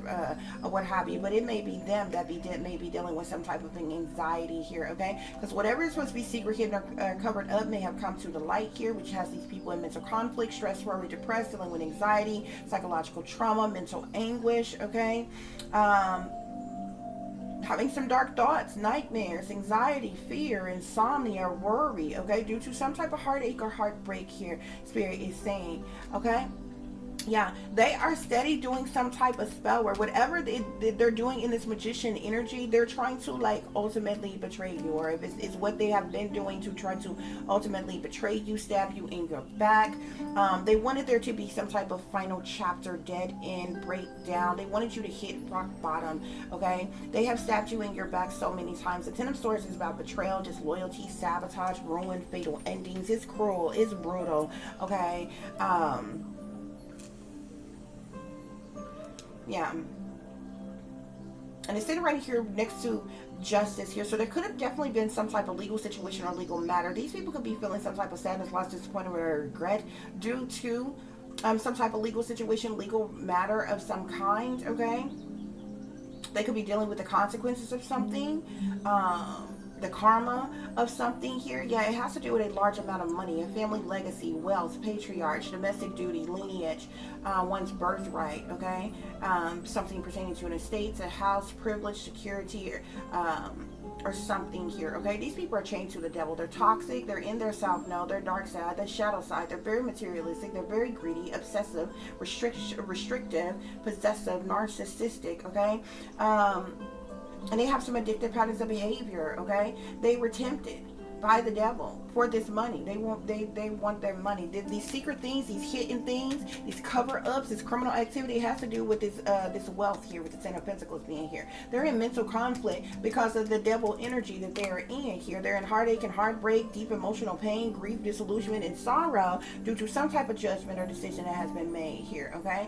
or what have you. But it may be them that may be dealing with some type of anxiety here. Okay, because whatever is supposed to be secret, hidden, or covered up may have come to the light here, which has these people in mental conflict, stress, worry, depressed, dealing with anxiety, psychological trauma, mental anguish. Okay, having some dark thoughts, nightmares, anxiety, fear, insomnia, worry, okay, due to some type of heartache or heartbreak here, Spirit is saying. Okay, yeah, they are steady doing some type of spell, or whatever they're doing in this magician energy. They're trying to like ultimately betray you, or if it's what they have been doing to try to ultimately betray you, stab you in your back. They wanted there to be some type of final chapter, dead end, breakdown. They wanted you to hit rock bottom. Okay, they have stabbed you in your back so many times. The Ten of Swords is about betrayal, disloyalty, sabotage, ruin, fatal endings. It's cruel, it's brutal. Okay, yeah, and it's sitting right here next to justice here. So there could have definitely been some type of legal situation or legal matter. These people could be feeling some type of sadness, loss, disappointment, or regret due to some type of legal situation, legal matter of some kind. Okay, they could be dealing with the consequences of something, the karma of something here. Yeah, it has to do with a large amount of money, a family legacy, wealth, patriarch, domestic duty, lineage, one's birthright. Okay, something pertaining to an estate, a house, privilege, security, or something here. Okay, these people are chained to the devil. They're toxic, they're in their self-know, their dark side, their shadow side. They're very materialistic, they're very greedy, obsessive, restrictive, possessive, narcissistic. Okay, and they have some addictive patterns of behavior. Okay, they were tempted by the devil for this money. They want their money. These secret things, these hidden things, these cover-ups, this criminal activity has to do with this wealth here, with the Ten of Pentacles being here. They're in mental conflict because of the devil energy that they're in here. They're in heartache and heartbreak, deep emotional pain, grief, disillusionment, and sorrow due to some type of judgment or decision that has been made here. Okay,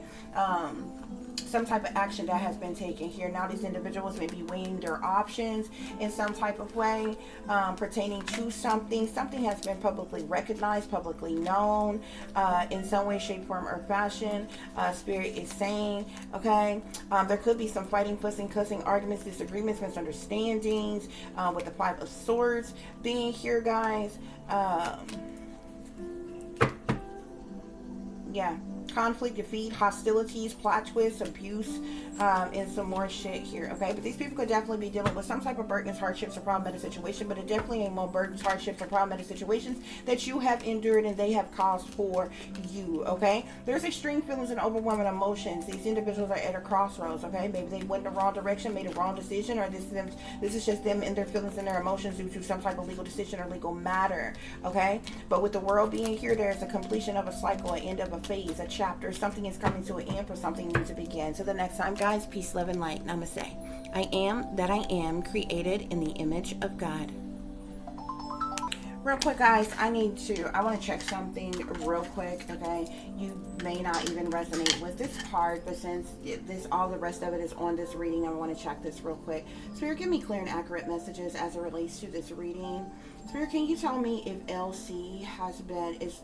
some type of action that has been taken here. Now these individuals may be weighing their options in some type of way, pertaining to something. Something has been publicly recognized, publicly known, in some way, shape, form, or fashion. Spirit is saying. Okay, there could be some fighting, fussing, cussing, arguments, disagreements, misunderstandings, with the Five of Swords being here, guys. Yeah, conflict, defeat, hostilities, plot twists, abuse, and some more shit here. Okay, but these people could definitely be dealing with some type of burdens, hardships, or problematic situation, but it definitely ain't more burdens, hardships, or problematic situations that you have endured and they have caused for you. Okay, there's extreme feelings and overwhelming emotions. These individuals are at a crossroads. Okay, maybe they went in the wrong direction, made a wrong decision, or this is just them and their feelings and their emotions due to some type of legal decision or legal matter. Okay, but with the world being here, there's a completion of a cycle, an end of a phase, a chapter. Something is coming to an end for something new to begin. So the next time, guys, peace, love, and light. Namaste. I am that I am, created in the image of God. Real quick, guys, I want to check something real quick. Okay, you may not even resonate with this card, but since all the rest of it is on this reading, I want to check this real quick. Spirit, give me clear and accurate messages as it relates to this reading. Spirit, can you tell me if LC is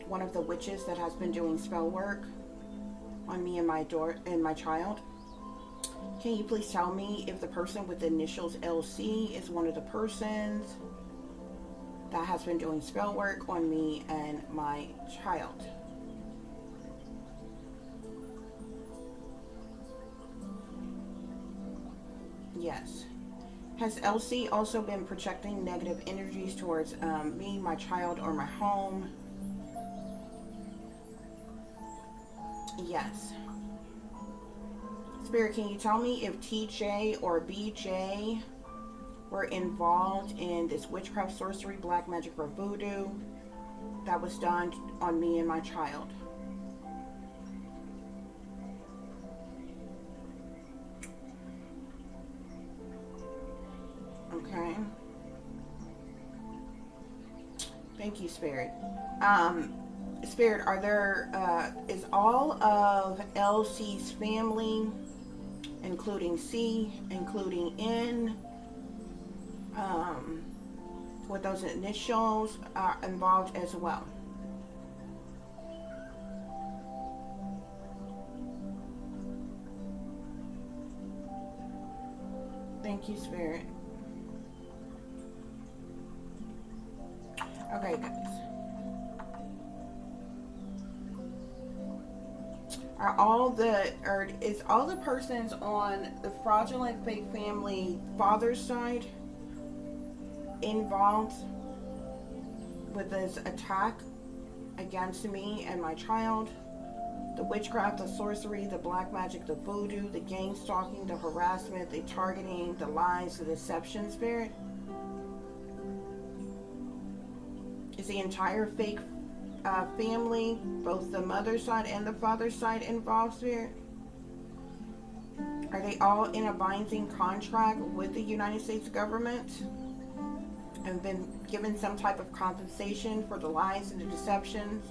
one of the witches that has been doing spell work? on me and my child. Can you please tell me if the person with the initials LC is one of the persons that has been doing spell work on me and my child? Yes. Has LC also been projecting negative energies towards me, my child, or my home? Yes. Spirit, can you tell me if TJ or BJ were involved in this witchcraft, sorcery, black magic, or voodoo that was done on me and my child? Okay. Thank you, Spirit. Spirit, are there, is all of LC's family, including C, including N, with those initials, involved as well? Thank you, Spirit. Okay, guys. Is all the persons on the fraudulent fake family father's side involved with this attack against me and my child? The witchcraft, the sorcery, the black magic, the voodoo, the gang stalking, the harassment, the targeting, the lies, the deception, Spirit? Is the entire fake family, both the mother's side and the father's side, involved, Spirit? Are they all in a binding contract with the United States government and been given some type of compensation for the lies and the deceptions?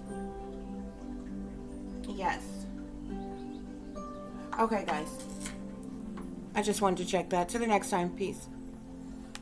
Yes. Okay, guys. I just wanted to check that. Till the next time. Peace.